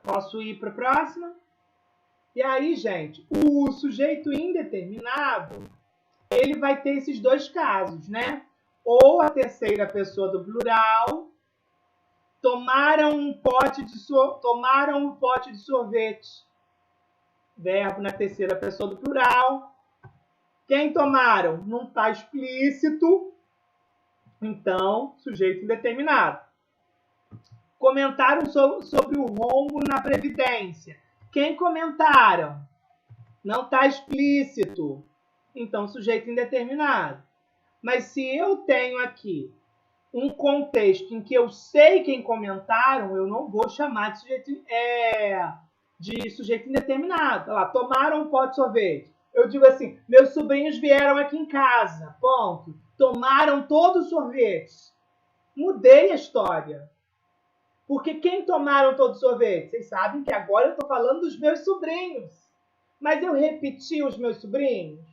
Posso ir para a próxima? E aí, gente, o sujeito indeterminado, ele vai ter esses dois casos, né? Ou a terceira pessoa do plural, tomaram um pote de sorvete. Verbo na terceira pessoa do plural. Quem tomaram? Não está explícito. Então, sujeito indeterminado. Comentaram sobre o rombo na Previdência. Quem comentaram? Não está explícito. Então, sujeito indeterminado. Mas se eu tenho aqui um contexto em que eu sei quem comentaram, eu não vou chamar de sujeito indeterminado. Olha lá, tomaram um pote de sorvete. Eu digo assim, meus sobrinhos vieram aqui em casa, ponto. Tomaram todo o sorvete. Mudei a história. Porque quem tomaram todo o sorvete? Vocês sabem que agora eu estou falando dos meus sobrinhos. Mas eu repeti os meus sobrinhos?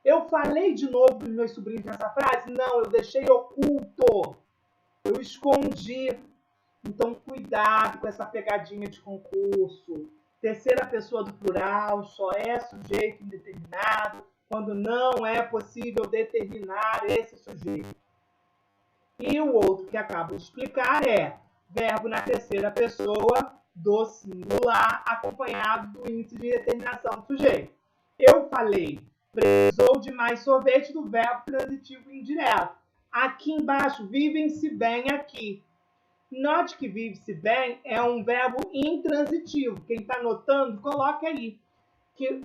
Eu falei de novo dos meus sobrinhos nessa frase? Não, eu deixei oculto. Eu escondi. Então, cuidado com essa pegadinha de concurso. Terceira pessoa do plural só é sujeito indeterminado quando não é possível determinar esse sujeito. E o outro que acabo de explicar é verbo na terceira pessoa do singular acompanhado do índice de determinação do sujeito. Eu falei, precisou de mais sorvete do verbo transitivo indireto. Aqui embaixo, vivem-se bem aqui. Note que vive-se bem é um verbo intransitivo. Quem está anotando, coloca aí. Que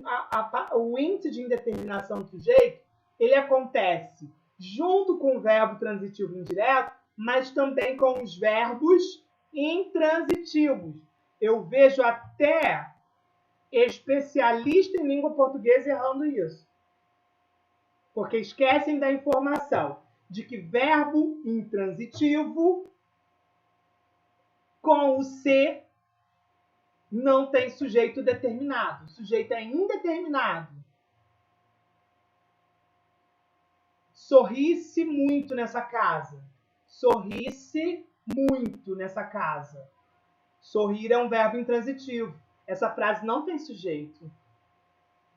o índice de indeterminação do sujeito, ele acontece junto com o verbo transitivo indireto, mas também com os verbos intransitivos. Eu vejo até especialista em língua portuguesa errando isso. Porque esquecem da informação de que verbo intransitivo com o C não tem sujeito determinado. O sujeito é indeterminado. Sorri-se muito nessa casa. Sorri-se muito nessa casa. Sorrir é um verbo intransitivo. Essa frase não tem sujeito.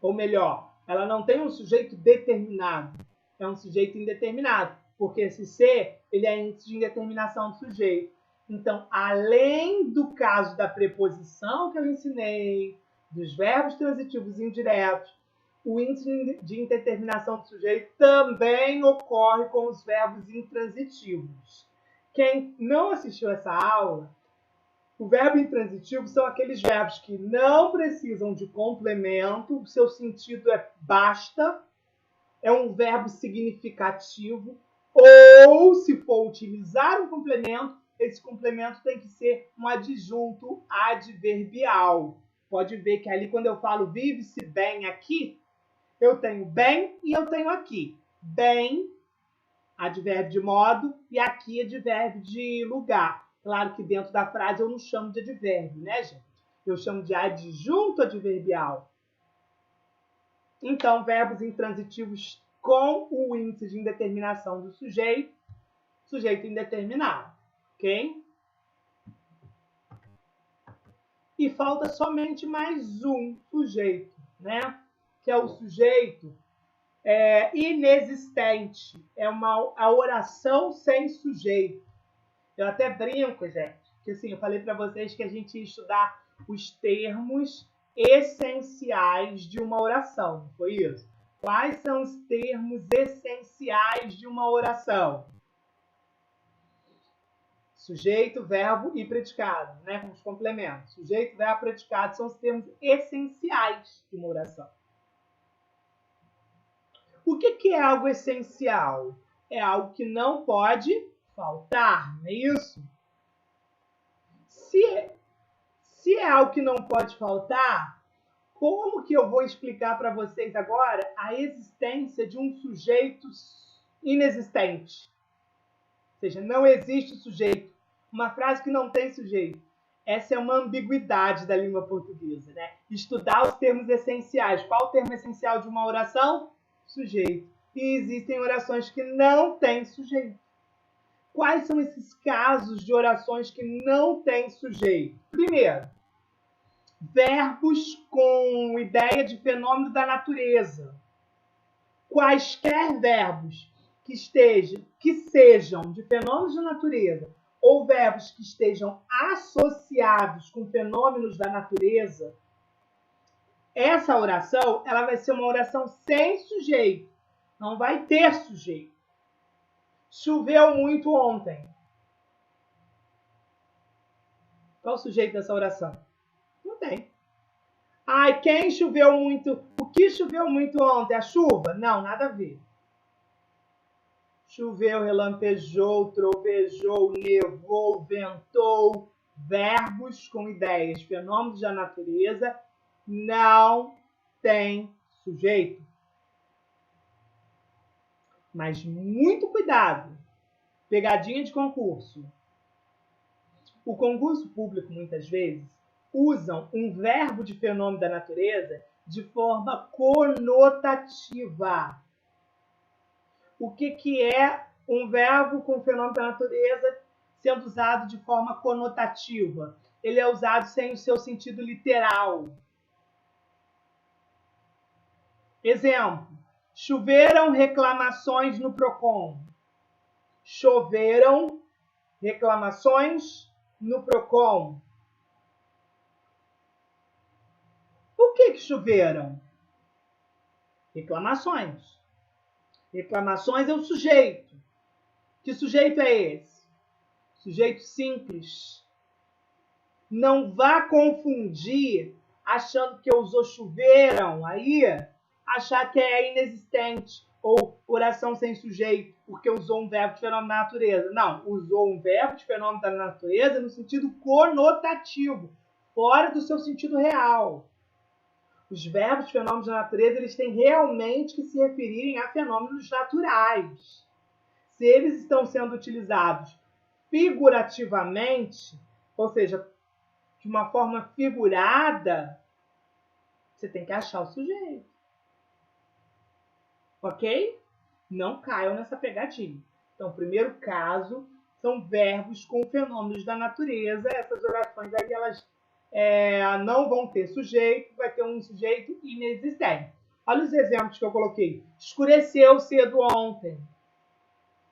Ou melhor, ela não tem um sujeito determinado. É um sujeito indeterminado. Porque esse C, ele é índice de indeterminação do sujeito. Então, além do caso da preposição que eu ensinei, dos verbos transitivos indiretos, o índice de indeterminação do sujeito também ocorre com os verbos intransitivos. Quem não assistiu essa aula, o verbo intransitivo são aqueles verbos que não precisam de complemento, o seu sentido é basta, é um verbo significativo, ou, se for utilizar um complemento, esse complemento tem que ser um adjunto adverbial. Pode ver que ali, quando eu falo vive-se bem aqui, eu tenho bem e eu tenho aqui. Bem, advérbio de modo e aqui advérbio de lugar. Claro que dentro da frase eu não chamo de advérbio, né, gente? Eu chamo de adjunto adverbial. Então, verbos intransitivos com o índice de indeterminação do sujeito, sujeito indeterminado, ok? E falta somente mais um sujeito, né? Que é o sujeito inexistente. É a oração sem sujeito. Eu até brinco, gente, que assim, eu falei para vocês que a gente ia estudar os termos essenciais de uma oração, foi isso? Quais são os termos essenciais de uma oração? Sujeito, verbo e predicado, né? Com os complementos. Sujeito, verbo, predicado são os termos essenciais de uma oração. O que é algo essencial? É algo que não pode faltar, não é isso? Se é algo que não pode faltar, como que eu vou explicar para vocês agora a existência de um sujeito inexistente? Ou seja, não existe sujeito. Uma frase que não tem sujeito. Essa é uma ambiguidade da língua portuguesa, né? Estudar os termos essenciais. Qual o termo essencial de uma oração? Sujeito. E existem orações que não têm sujeito. Quais são esses casos de orações que não têm sujeito? Primeiro, verbos com ideia de fenômeno da natureza. Quaisquer verbos que sejam de fenômenos da natureza ou verbos que estejam associados com fenômenos da natureza, essa oração ela vai ser uma oração sem sujeito. Não vai ter sujeito. Choveu muito ontem. Qual o sujeito dessa oração? Não tem. Ai, quem choveu muito? O que choveu muito ontem? A chuva? Não, nada a ver. Choveu, relampejou, trovejou, nevou, ventou. Verbos com ideias, fenômenos da natureza, não tem sujeito. Mas muito cuidado. Pegadinha de concurso. O concurso público, muitas vezes, usam um verbo de fenômeno da natureza de forma conotativa. O que é um verbo com fenômeno da natureza sendo usado de forma conotativa? Ele é usado sem o seu sentido literal. Exemplo. Choveram reclamações no PROCON. Choveram reclamações no PROCON. O que choveram? Reclamações. Reclamações é o sujeito. Que sujeito é esse? Sujeito simples. Não vá confundir achando que usou choveram aí, achar que é inexistente ou oração sem sujeito, porque usou um verbo de fenômeno da natureza. Não, usou um verbo de fenômeno da natureza no sentido conotativo, fora do seu sentido real. Os verbos de fenômenos da natureza, eles têm realmente que se referirem a fenômenos naturais. Se eles estão sendo utilizados figurativamente, ou seja, de uma forma figurada, você tem que achar o sujeito. Ok? Não caiam nessa pegadinha. Então, o primeiro caso são verbos com fenômenos da natureza. Essas orações aí, elas não vão ter sujeito, vai ter um sujeito inexistente. Olha os exemplos que eu coloquei. Escureceu cedo ontem.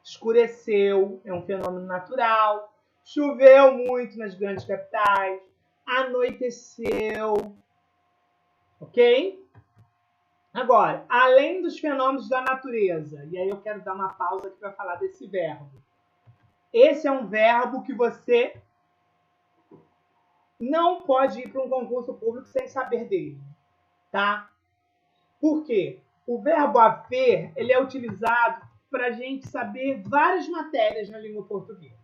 Escureceu é um fenômeno natural. Choveu muito nas grandes capitais. Anoiteceu. Ok? Agora, além dos fenômenos da natureza, e aí eu quero dar uma pausa aqui para falar desse verbo. Esse é um verbo que você não pode ir para um concurso público sem saber dele, tá? Por quê? O verbo haver, ele é utilizado para a gente saber várias matérias na língua portuguesa.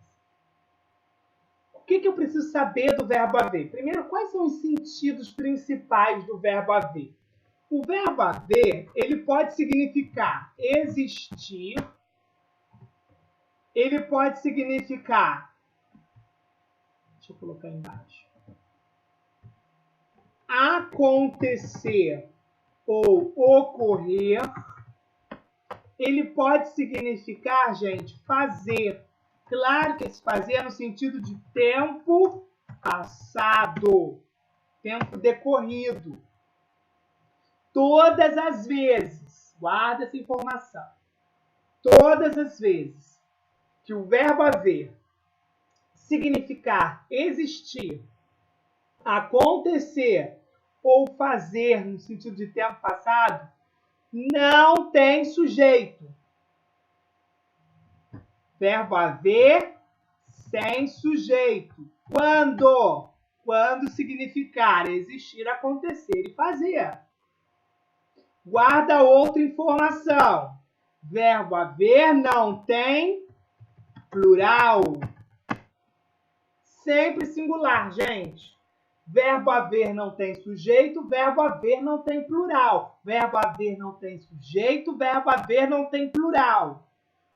O que eu preciso saber do verbo haver? Primeiro, quais são os sentidos principais do verbo haver? O verbo haver, ele pode significar existir, ele pode significar... Deixa eu colocar embaixo. Acontecer ou ocorrer. Ele pode significar, gente, fazer. Claro que esse fazer é no sentido de tempo passado, tempo decorrido. Todas as vezes, guarda essa informação, todas as vezes que o verbo haver significar existir, acontecer ou fazer no sentido de tempo passado, não tem sujeito. Verbo haver sem sujeito. Quando? Quando significar existir, acontecer e fazer. Guarda outra informação. Verbo haver não tem plural. Sempre singular, gente. Verbo haver não tem sujeito, verbo haver não tem plural. Verbo haver não tem sujeito, verbo haver não tem plural.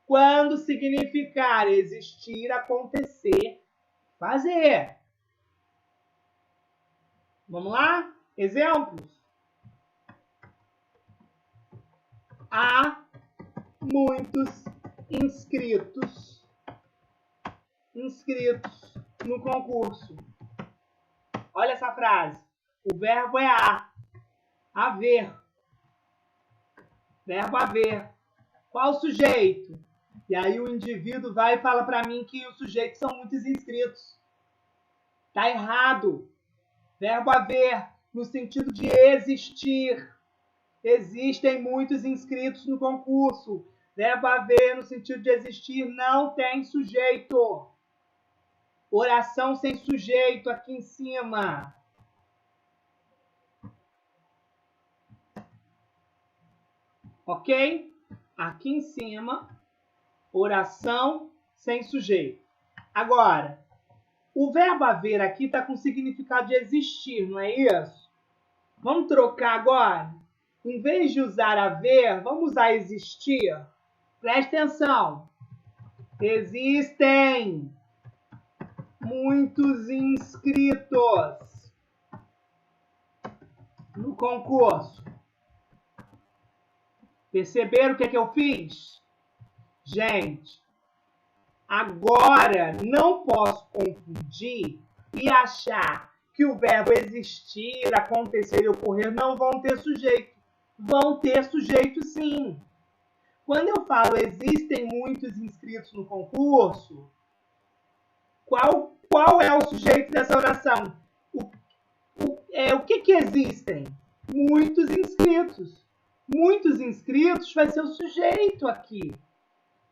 Quando significar existir, acontecer, fazer. Vamos lá? Exemplos. Há muitos inscritos no concurso. Olha essa frase. O verbo é haver. Verbo haver. Qual o sujeito? E aí o indivíduo vai e fala para mim que os sujeitos são muitos inscritos. Tá errado. Verbo haver, no sentido de existir. Existem muitos inscritos no concurso. Verbo haver, no sentido de existir, não tem sujeito. Oração sem sujeito aqui em cima. Ok? Aqui em cima, oração sem sujeito. Agora, o verbo haver aqui está com significado de existir, não é isso? Vamos trocar agora? Em vez de usar haver, vamos usar existir? Preste atenção. Existem muitos inscritos no concurso. Perceberam o que é que eu fiz? Gente, agora não posso confundir e achar que o verbo existir, acontecer e ocorrer não vão ter sujeito. Vão ter sujeito sim. Quando eu falo existem muitos inscritos no concurso, qual é o sujeito dessa oração? O que existem? Muitos inscritos. Muitos inscritos vai ser o sujeito aqui.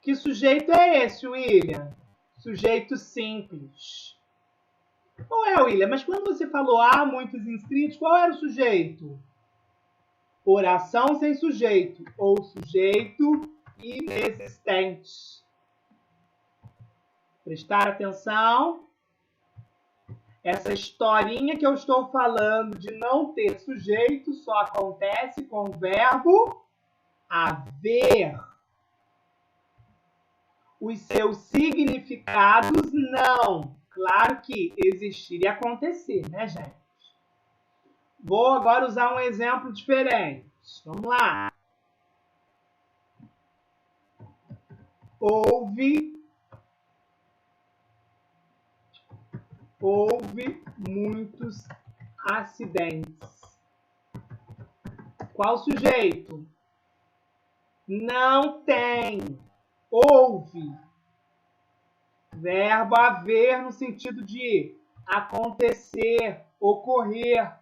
Que sujeito é esse, William? Sujeito simples. Qual é, William? Mas quando você falou há muitos inscritos, qual era o sujeito? Oração sem sujeito ou sujeito inexistente. Prestar atenção. Essa historinha que eu estou falando de não ter sujeito só acontece com o verbo haver. Os seus significados não. Claro que existir e acontecer, né, gente? Vou agora usar um exemplo diferente. Vamos lá. Houve muitos acidentes. Qual sujeito? Não tem. Houve. Verbo haver no sentido de acontecer, ocorrer.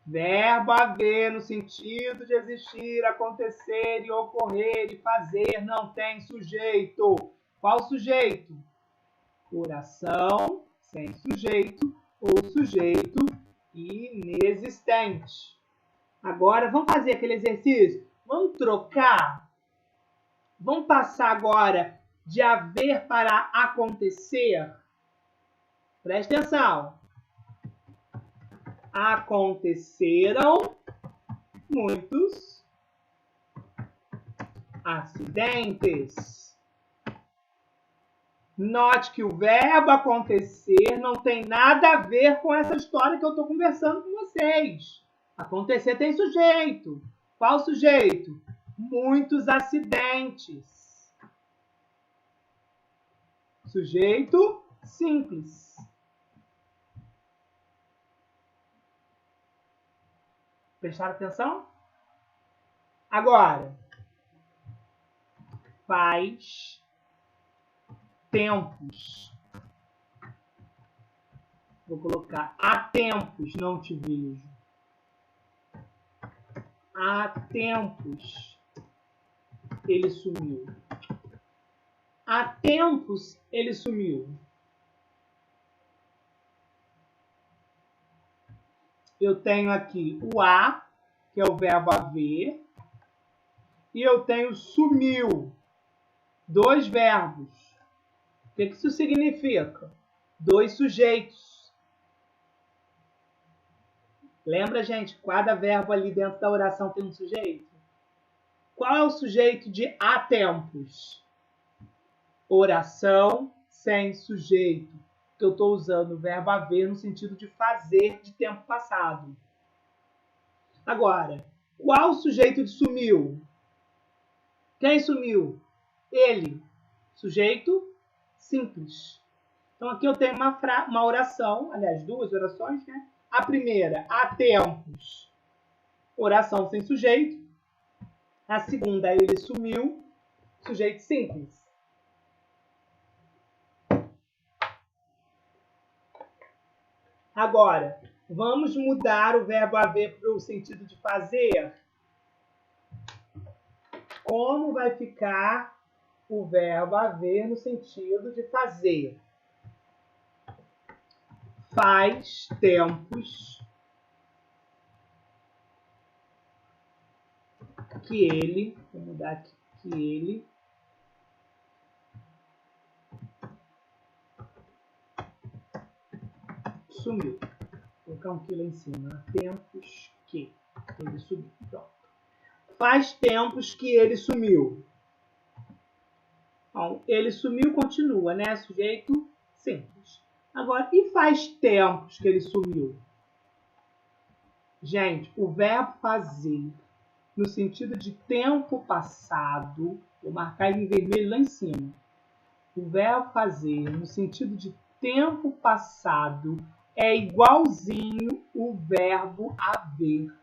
Verbo haver no sentido de existir, acontecer e ocorrer e fazer. Não tem sujeito. Qual sujeito? Oração sem sujeito ou sujeito inexistente. Agora, vamos fazer aquele exercício? Vamos trocar? Vamos passar agora de haver para acontecer? Preste atenção. Aconteceram muitos acidentes. Note que o verbo acontecer não tem nada a ver com essa história que eu estou conversando com vocês. Acontecer tem sujeito. Qual sujeito? Muitos acidentes. Sujeito simples. Prestaram atenção? Agora, faz tempos. Vou colocar há tempos não te vejo. Há tempos ele sumiu. Há tempos ele sumiu. Eu tenho aqui o a, que é o verbo haver, e eu tenho sumiu. Dois verbos. O que isso significa? Dois sujeitos. Lembra, gente? Cada verbo ali dentro da oração tem um sujeito. Qual é o sujeito de há tempos? Oração sem sujeito. Que eu estou usando o verbo haver no sentido de fazer de tempo passado. Agora, qual o sujeito de sumiu? Quem sumiu? Ele. Sujeito simples. Então aqui eu tenho uma oração, aliás, duas orações, né? A primeira, há tempos, oração sem sujeito. A segunda, ele sumiu, sujeito simples. Agora, vamos mudar o verbo haver para o sentido de fazer? Como vai ficar o verbo haver no sentido de fazer? Faz tempos que ele, vou mudar aqui, que ele sumiu. Vou colocar um que lá em cima. Tempos que ele sumiu. Pronto. Faz tempos que ele sumiu. Então, ele sumiu, continua, né? Sujeito simples. Agora, e faz tempos que ele sumiu? Gente, o verbo fazer, no sentido de tempo passado, vou marcar ele em vermelho lá em cima. O verbo fazer, no sentido de tempo passado, é igualzinho o verbo haver.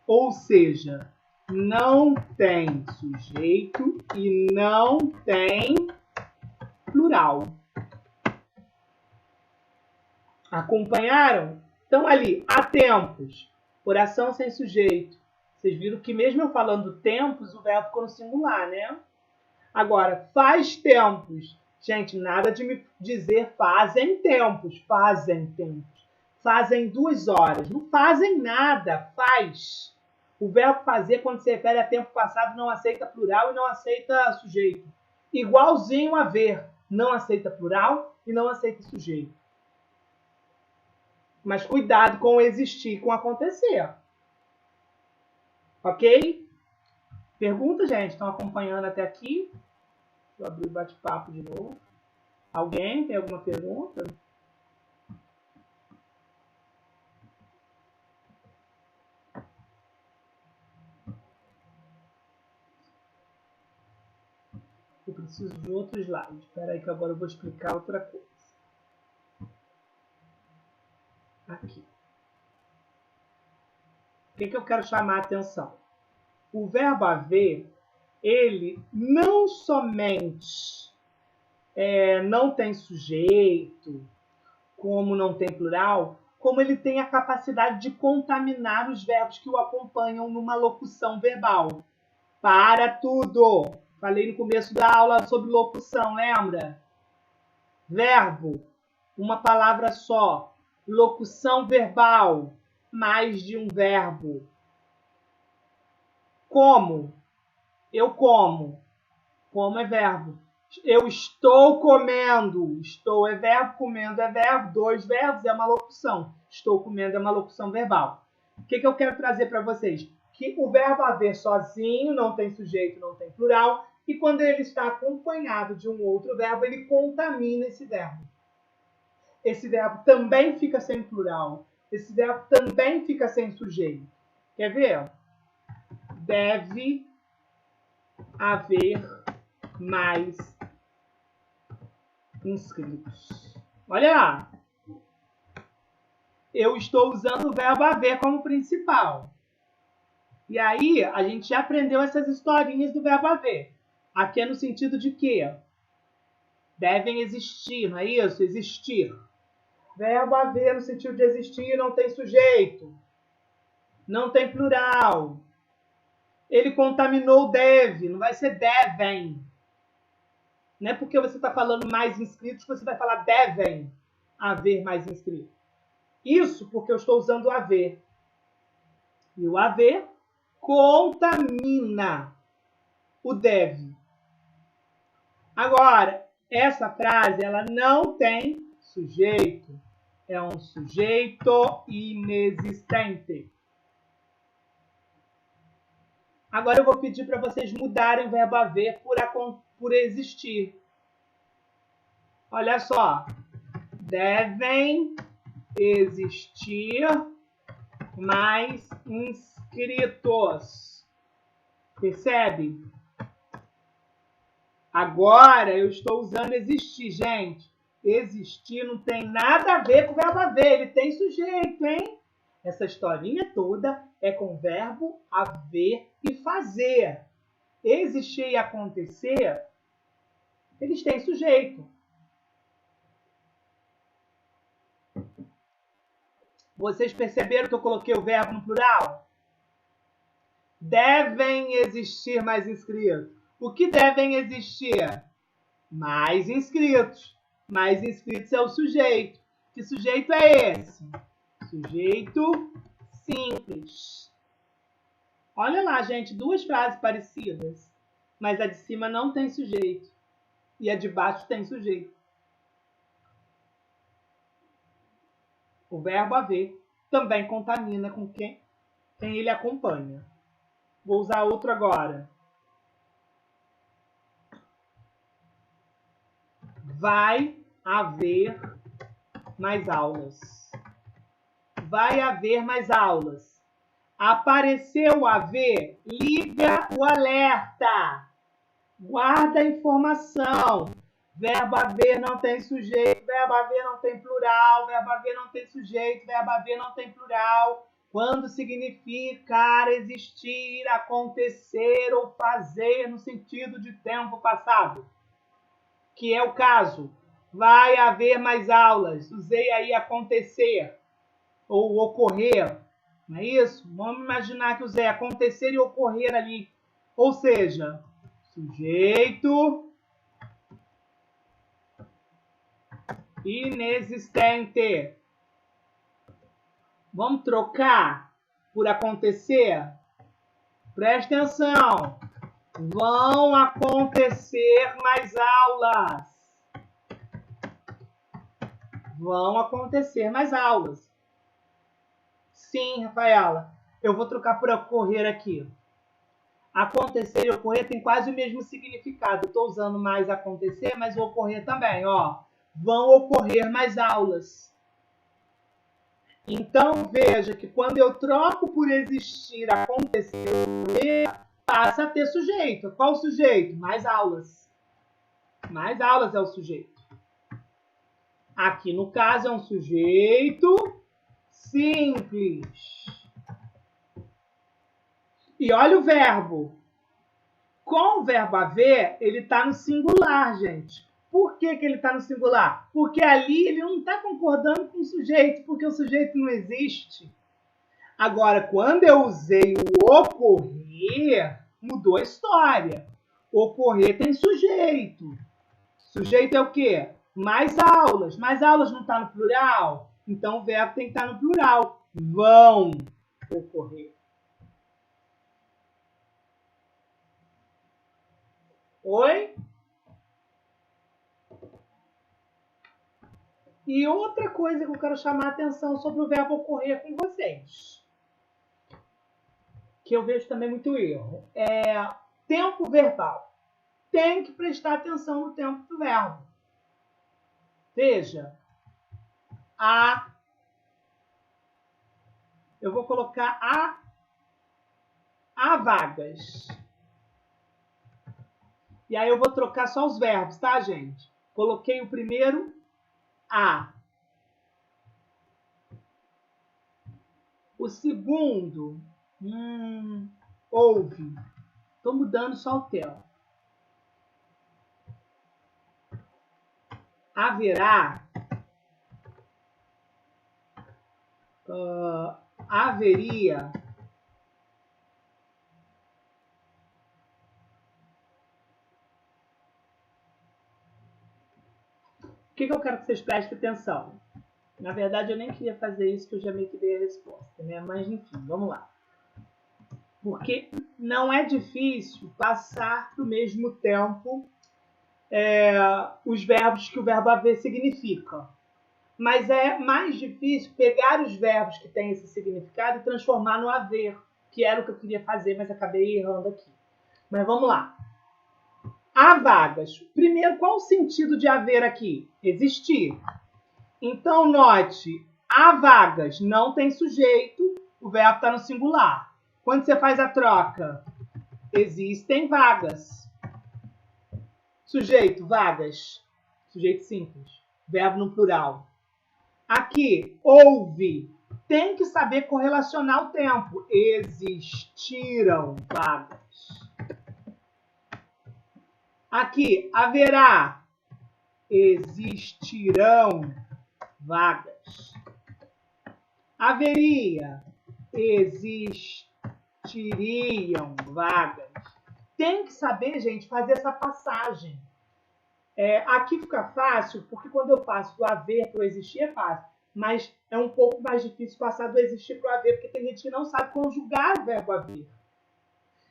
Ou seja, não tem sujeito e não tem plural. Acompanharam? Então ali, há tempos, oração sem sujeito. Vocês viram que mesmo eu falando tempos, o verbo ficou no singular, né? Agora, faz tempos. Gente, nada de me dizer fazem tempos. Fazem tempos. Fazem 2 horas. Não fazem nada. Faz. O verbo fazer, quando se refere a tempo passado, não aceita plural e não aceita sujeito. Igualzinho a ver. Não aceita plural e não aceita sujeito. Mas cuidado com o existir, com o acontecer. Ok? Pergunta, gente? Estão acompanhando até aqui? Deixa eu abrir o bate-papo de novo. Alguém tem alguma pergunta? Eu preciso de outro slide. Espera aí que agora eu vou explicar outra coisa. Aqui. O que eu quero chamar a atenção? O verbo haver, ele não somente não tem sujeito, como não tem plural, como ele tem a capacidade de contaminar os verbos que o acompanham numa locução verbal. Para tudo! Falei no começo da aula sobre locução, lembra? Verbo, uma palavra só. Locução verbal, mais de um verbo. Como? Eu como. Como é verbo. Eu estou comendo. Estou é verbo, comendo é verbo. 2 verbos é uma locução. Estou comendo é uma locução verbal. O que eu quero trazer para vocês? Que o verbo haver sozinho não tem sujeito, não tem plural. e quando ele está acompanhado de um outro verbo, ele contamina esse verbo. Esse verbo também fica sem plural. Esse verbo também fica sem sujeito. Quer ver? Deve haver mais inscritos. Olha lá. Eu estou usando o verbo haver como principal. E aí, a gente já aprendeu essas historinhas do verbo haver. Aqui é no sentido de que devem existir, não é isso? Existir. Verbo haver no sentido de existir não tem sujeito. Não tem plural. Ele contaminou deve, não vai ser devem. Não é porque você está falando mais inscritos que você vai falar devem haver mais inscritos. Isso porque eu estou usando o haver. E o haver contamina o deve. Agora, essa frase ela não tem sujeito. É um sujeito inexistente. Agora eu vou pedir para vocês mudarem o verbo haver por existir. Olha só. Devem existir mais inscritos. Percebe? Agora eu estou usando existir, gente. Existir não tem nada a ver com o verbo haver. Ele tem sujeito, hein? Essa historinha toda é com o verbo haver e fazer. Existir e acontecer, eles têm sujeito. Vocês perceberam que eu coloquei o verbo no plural? Devem existir mais inscritos. O que devem existir? Mais inscritos. Mais inscritos é o sujeito. Que sujeito é esse? Sujeito simples. Olha lá, gente, duas frases parecidas. Mas a de cima não tem sujeito. E a de baixo tem sujeito. O verbo haver também contamina com quem ele acompanha. Vou usar outro agora. Vai haver mais aulas. Vai haver mais aulas. Apareceu haver, liga o alerta. Guarda a informação. Verbo haver não tem sujeito, verbo haver não tem plural, verbo haver não tem sujeito, verbo haver não tem plural. Quando significar existir, acontecer ou fazer no sentido de tempo passado. Que é o caso. Vai haver mais aulas. Usei aí acontecer ou ocorrer. Não é isso? Vamos imaginar que usei acontecer e ocorrer ali. Ou seja, sujeito inexistente. Vamos trocar por acontecer? Presta atenção. Vão acontecer mais aulas. Vão acontecer mais aulas. Sim, Rafaela. Eu vou trocar por ocorrer aqui. Acontecer e ocorrer tem quase o mesmo significado. Estou usando mais acontecer, mas o ocorrer também. Ó, vão ocorrer mais aulas. Então, veja que quando eu troco por existir, acontecer, passa a ter sujeito. Qual o sujeito? Mais aulas. Mais aulas é o sujeito. Aqui, no caso, é um sujeito simples. E olha o verbo. Com o verbo haver, ele está no singular, gente. Por que ele está no singular? Porque ali ele não está concordando com o sujeito, porque o sujeito não existe. Agora, quando eu usei o ocorrer, mudou a história. Ocorrer tem sujeito. Sujeito é o quê? Mais aulas. Mais aulas não está no plural? Então o verbo tem que estar no plural. Vão ocorrer. Oi? E outra coisa que eu quero chamar a atenção sobre o verbo ocorrer com vocês, que eu vejo também muito erro, é tempo verbal. tem que prestar atenção no tempo do verbo. Veja, eu vou colocar há vagas. E aí eu vou trocar só os verbos, tá, gente? Coloquei o primeiro, há. O segundo, houve. Estou mudando só o tempo. Haverá. Haveria. O que eu quero que vocês prestem atenção? Na verdade, eu nem queria fazer isso, que eu já meio que dei a resposta, né? Mas, enfim, vamos lá. Porque não é difícil passar para o mesmo tempo os verbos que o verbo haver significa. Mas é mais difícil pegar os verbos que têm esse significado e transformar no haver, que era o que eu queria fazer, mas acabei errando aqui. Mas vamos lá. Há vagas. Primeiro, qual o sentido de haver aqui? Existir. Então, note, há vagas, não tem sujeito, o verbo está no singular. Quando você faz a troca, existem vagas. Sujeito, vagas. Sujeito simples. Verbo no plural. Aqui, houve. Tem que saber correlacionar o tempo. Existiram vagas. Aqui, haverá. Existirão vagas. Haveria. Existiriam vagas. Tem que saber, gente, fazer essa passagem. Aqui fica fácil, porque quando eu passo do haver para o existir é fácil. Mas é um pouco mais difícil passar do existir para o haver, porque tem gente que não sabe conjugar o verbo haver.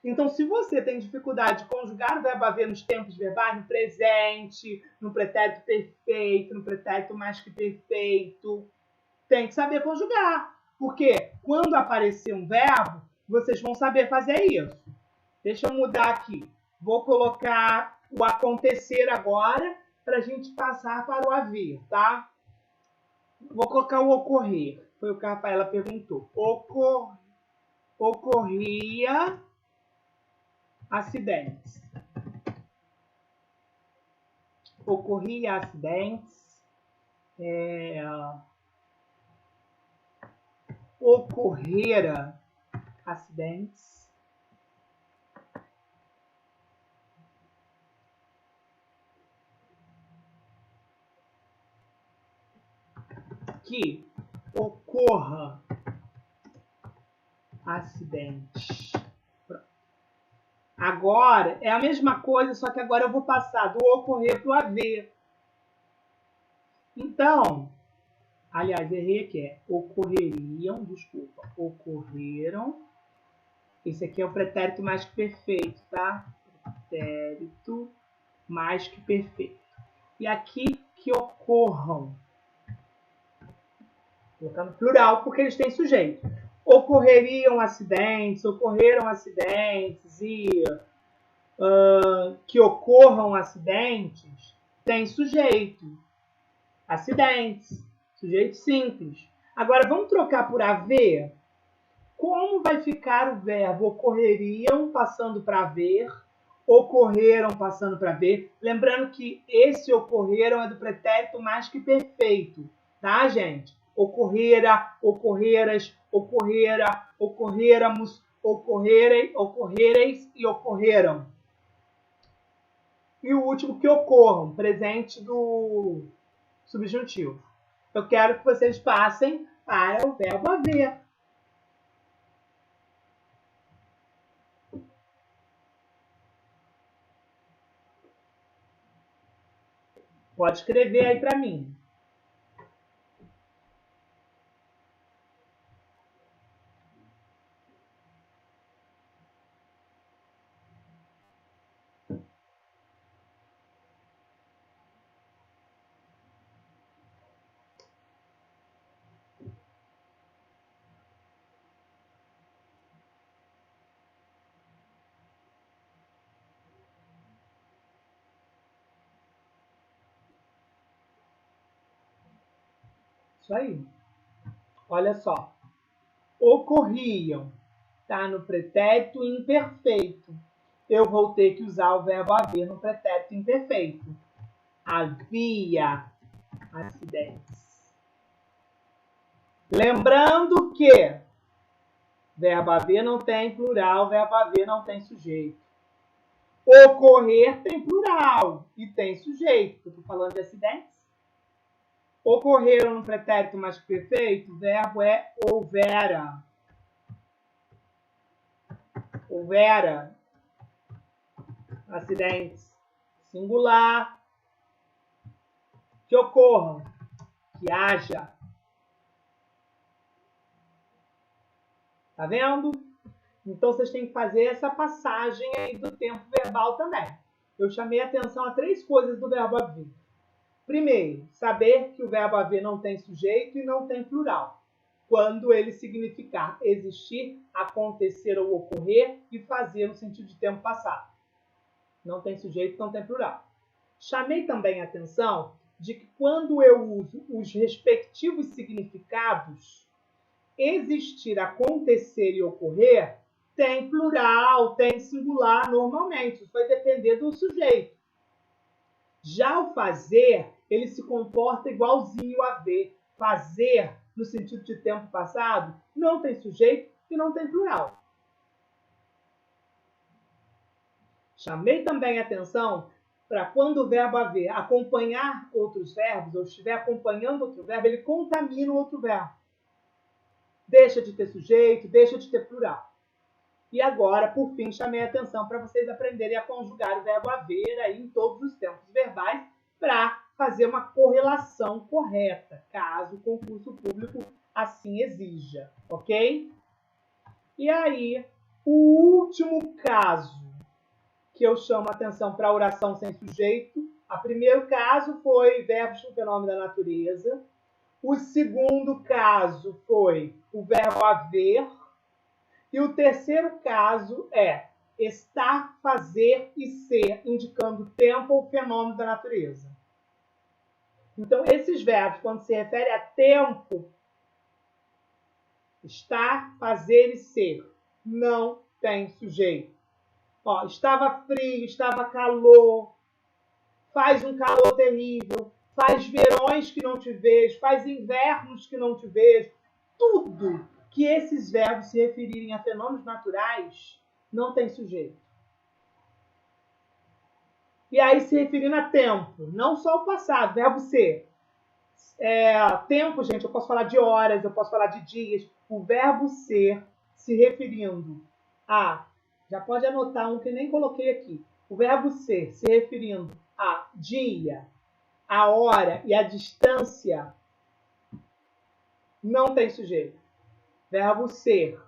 Então, se você tem dificuldade de conjugar o verbo haver nos tempos verbais, no presente, no pretérito perfeito, no pretérito mais que perfeito, tem que saber conjugar. Porque quando aparecer um verbo, vocês vão saber fazer isso. Deixa eu mudar aqui. Vou colocar o acontecer agora para a gente passar para o haver, tá? Vou colocar o ocorrer. Foi o que a Rafaela perguntou. Ocorria acidentes. Ocorria acidentes. Ocorrera acidentes. Que ocorra acidente. Agora é a mesma coisa, só que agora eu vou passar do ocorrer para o haver. Então, aliás, errei aqui, ocorreriam, desculpa, ocorreram. Esse aqui é o pretérito mais que perfeito, tá? Pretérito mais que perfeito. E aqui que ocorram. Vou colocar no plural porque eles têm sujeito. Ocorreram acidentes e que ocorram acidentes, tem sujeito. Acidentes, sujeito simples. Agora, vamos trocar por haver? Como vai ficar o verbo ocorreriam passando para haver, ocorreram passando para haver? Lembrando que esse ocorreram é do pretérito mais que perfeito, tá, gente? Ocorrera, ocorreras, ocorrera, ocorreramos, ocorrerem, ocorrereis e ocorreram. E o último, que ocorram, presente do subjuntivo. Eu quero que vocês passem para o verbo haver. Pode escrever aí para mim. Isso aí. Olha só. Ocorriam. Está no pretérito imperfeito. Eu vou ter que usar o verbo haver no pretérito imperfeito. Havia acidentes. Lembrando que verbo haver não tem plural, verbo haver não tem sujeito. Ocorrer tem plural e tem sujeito. Eu estou falando de acidentes. Ocorreram no pretérito mais que perfeito, o verbo é houvera. Houvera acidentes. Singular. Que ocorram. Que haja. Tá vendo? Então, vocês têm que fazer essa passagem aí do tempo verbal também. Eu chamei a atenção a 3 coisas do verbo haver. Primeiro, saber que o verbo haver não tem sujeito e não tem plural, quando ele significar existir, acontecer ou ocorrer e fazer no sentido de tempo passado. Não tem sujeito, não tem plural. Chamei também a atenção de que quando eu uso os respectivos significados, existir, acontecer e ocorrer, tem plural, tem singular normalmente. Isso vai depender do sujeito. Já o fazer, ele se comporta igualzinho a haver. Fazer, no sentido de tempo passado, não tem sujeito e não tem plural. Chamei também a atenção para quando o verbo haver acompanhar outros verbos, ou estiver acompanhando outro verbo, ele contamina o outro verbo. Deixa de ter sujeito, deixa de ter plural. E agora, por fim, chamei a atenção para vocês aprenderem a conjugar o verbo haver aí em todos os tempos verbais para fazer uma correlação correta, caso o concurso público assim exija, ok? E aí, o último caso que eu chamo a atenção para a oração sem sujeito, o primeiro caso foi verbos com fenômeno da natureza, o segundo caso foi o verbo haver, e o terceiro caso é estar, fazer e ser, indicando tempo ou fenômeno da natureza. Então, esses verbos, quando se refere a tempo, estar, fazer e ser, não tem sujeito. Ó, estava frio, estava calor, faz um calor terrível, faz verões que não te vejo, faz invernos que não te vejo, tudo que esses verbos se referirem a fenômenos naturais, não tem sujeito. E aí se referindo a tempo, não só o passado, verbo ser. Tempo, gente, eu posso falar de horas, eu posso falar de dias. O verbo ser se referindo a... Já pode anotar um que nem coloquei aqui. O verbo ser se referindo a dia, a hora e a distância, não tem sujeito. Verbo ser.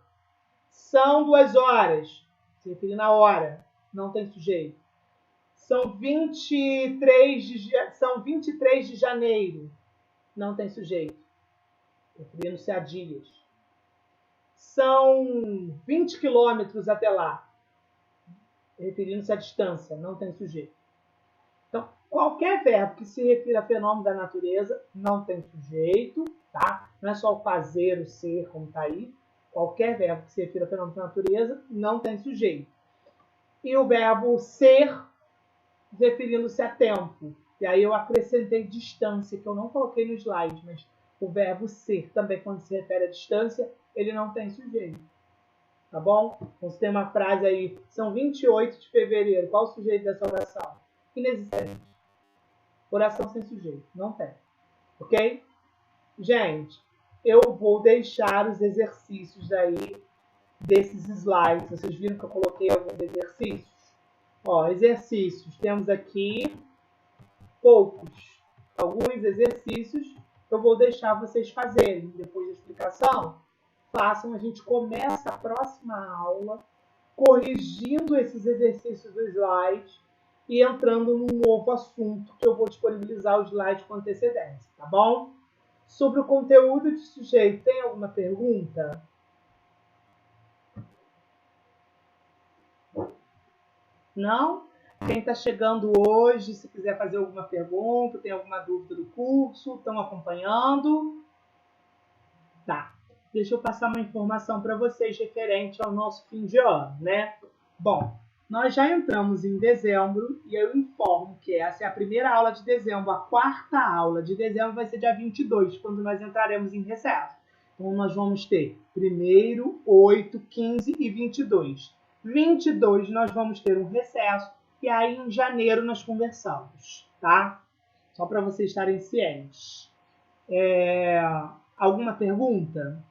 São 2 horas. Se referindo à hora. Não tem sujeito. São 23 de janeiro. Não tem sujeito. Referindo-se a dias. São 20 quilômetros até lá. Referindo-se à distância. Não tem sujeito. Então, qualquer verbo que se refira a fenômeno da natureza não tem sujeito. Tá? Não é só o fazer, o ser, como está aí. Qualquer verbo que se refira a fenômeno da natureza não tem sujeito. E o verbo ser, referindo-se a tempo. E aí eu acrescentei distância, que eu não coloquei no slide, mas o verbo ser também, quando se refere à distância, ele não tem sujeito. Tá bom? Então, você tem uma frase aí, são 28 de fevereiro. Qual o sujeito dessa oração? Inexistente. Oração sem sujeito. Não tem. Ok? Gente, eu vou deixar os exercícios aí desses slides. Vocês viram que eu coloquei alguns exercícios? Ó, exercícios. Temos aqui poucos. Alguns exercícios eu vou deixar vocês fazerem. Depois da explicação, façam. A gente começa a próxima aula corrigindo esses exercícios do slide e entrando num novo assunto que eu vou disponibilizar o slide com antecedência, tá bom? Sobre o conteúdo de sujeito, tem alguma pergunta? Não? Quem está chegando hoje, se quiser fazer alguma pergunta, tem alguma dúvida do curso, estão acompanhando? Tá. Deixa eu passar uma informação para vocês referente ao nosso fim de ano, né? Bom, nós já entramos em dezembro e eu informo que essa é a primeira aula de dezembro. A quarta aula de dezembro vai ser dia 22, quando nós entraremos em recesso. Então, nós vamos ter 1º, 8, 15 e 22. 22 nós vamos ter um recesso e aí em janeiro nós conversamos, tá? Só para vocês estarem cientes. Alguma pergunta?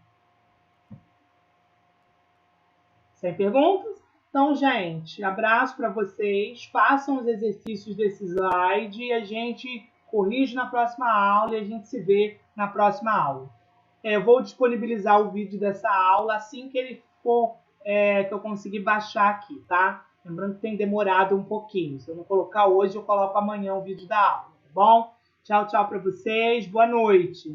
Sem perguntas? Então, gente, abraço para vocês. Façam os exercícios desse slide e a gente corrige na próxima aula e a gente se vê na próxima aula. Eu vou disponibilizar o vídeo dessa aula assim que ele for, que eu conseguir baixar aqui, tá? Lembrando que tem demorado um pouquinho. Se eu não colocar hoje, eu coloco amanhã o vídeo da aula, tá bom? Tchau, tchau para vocês. Boa noite.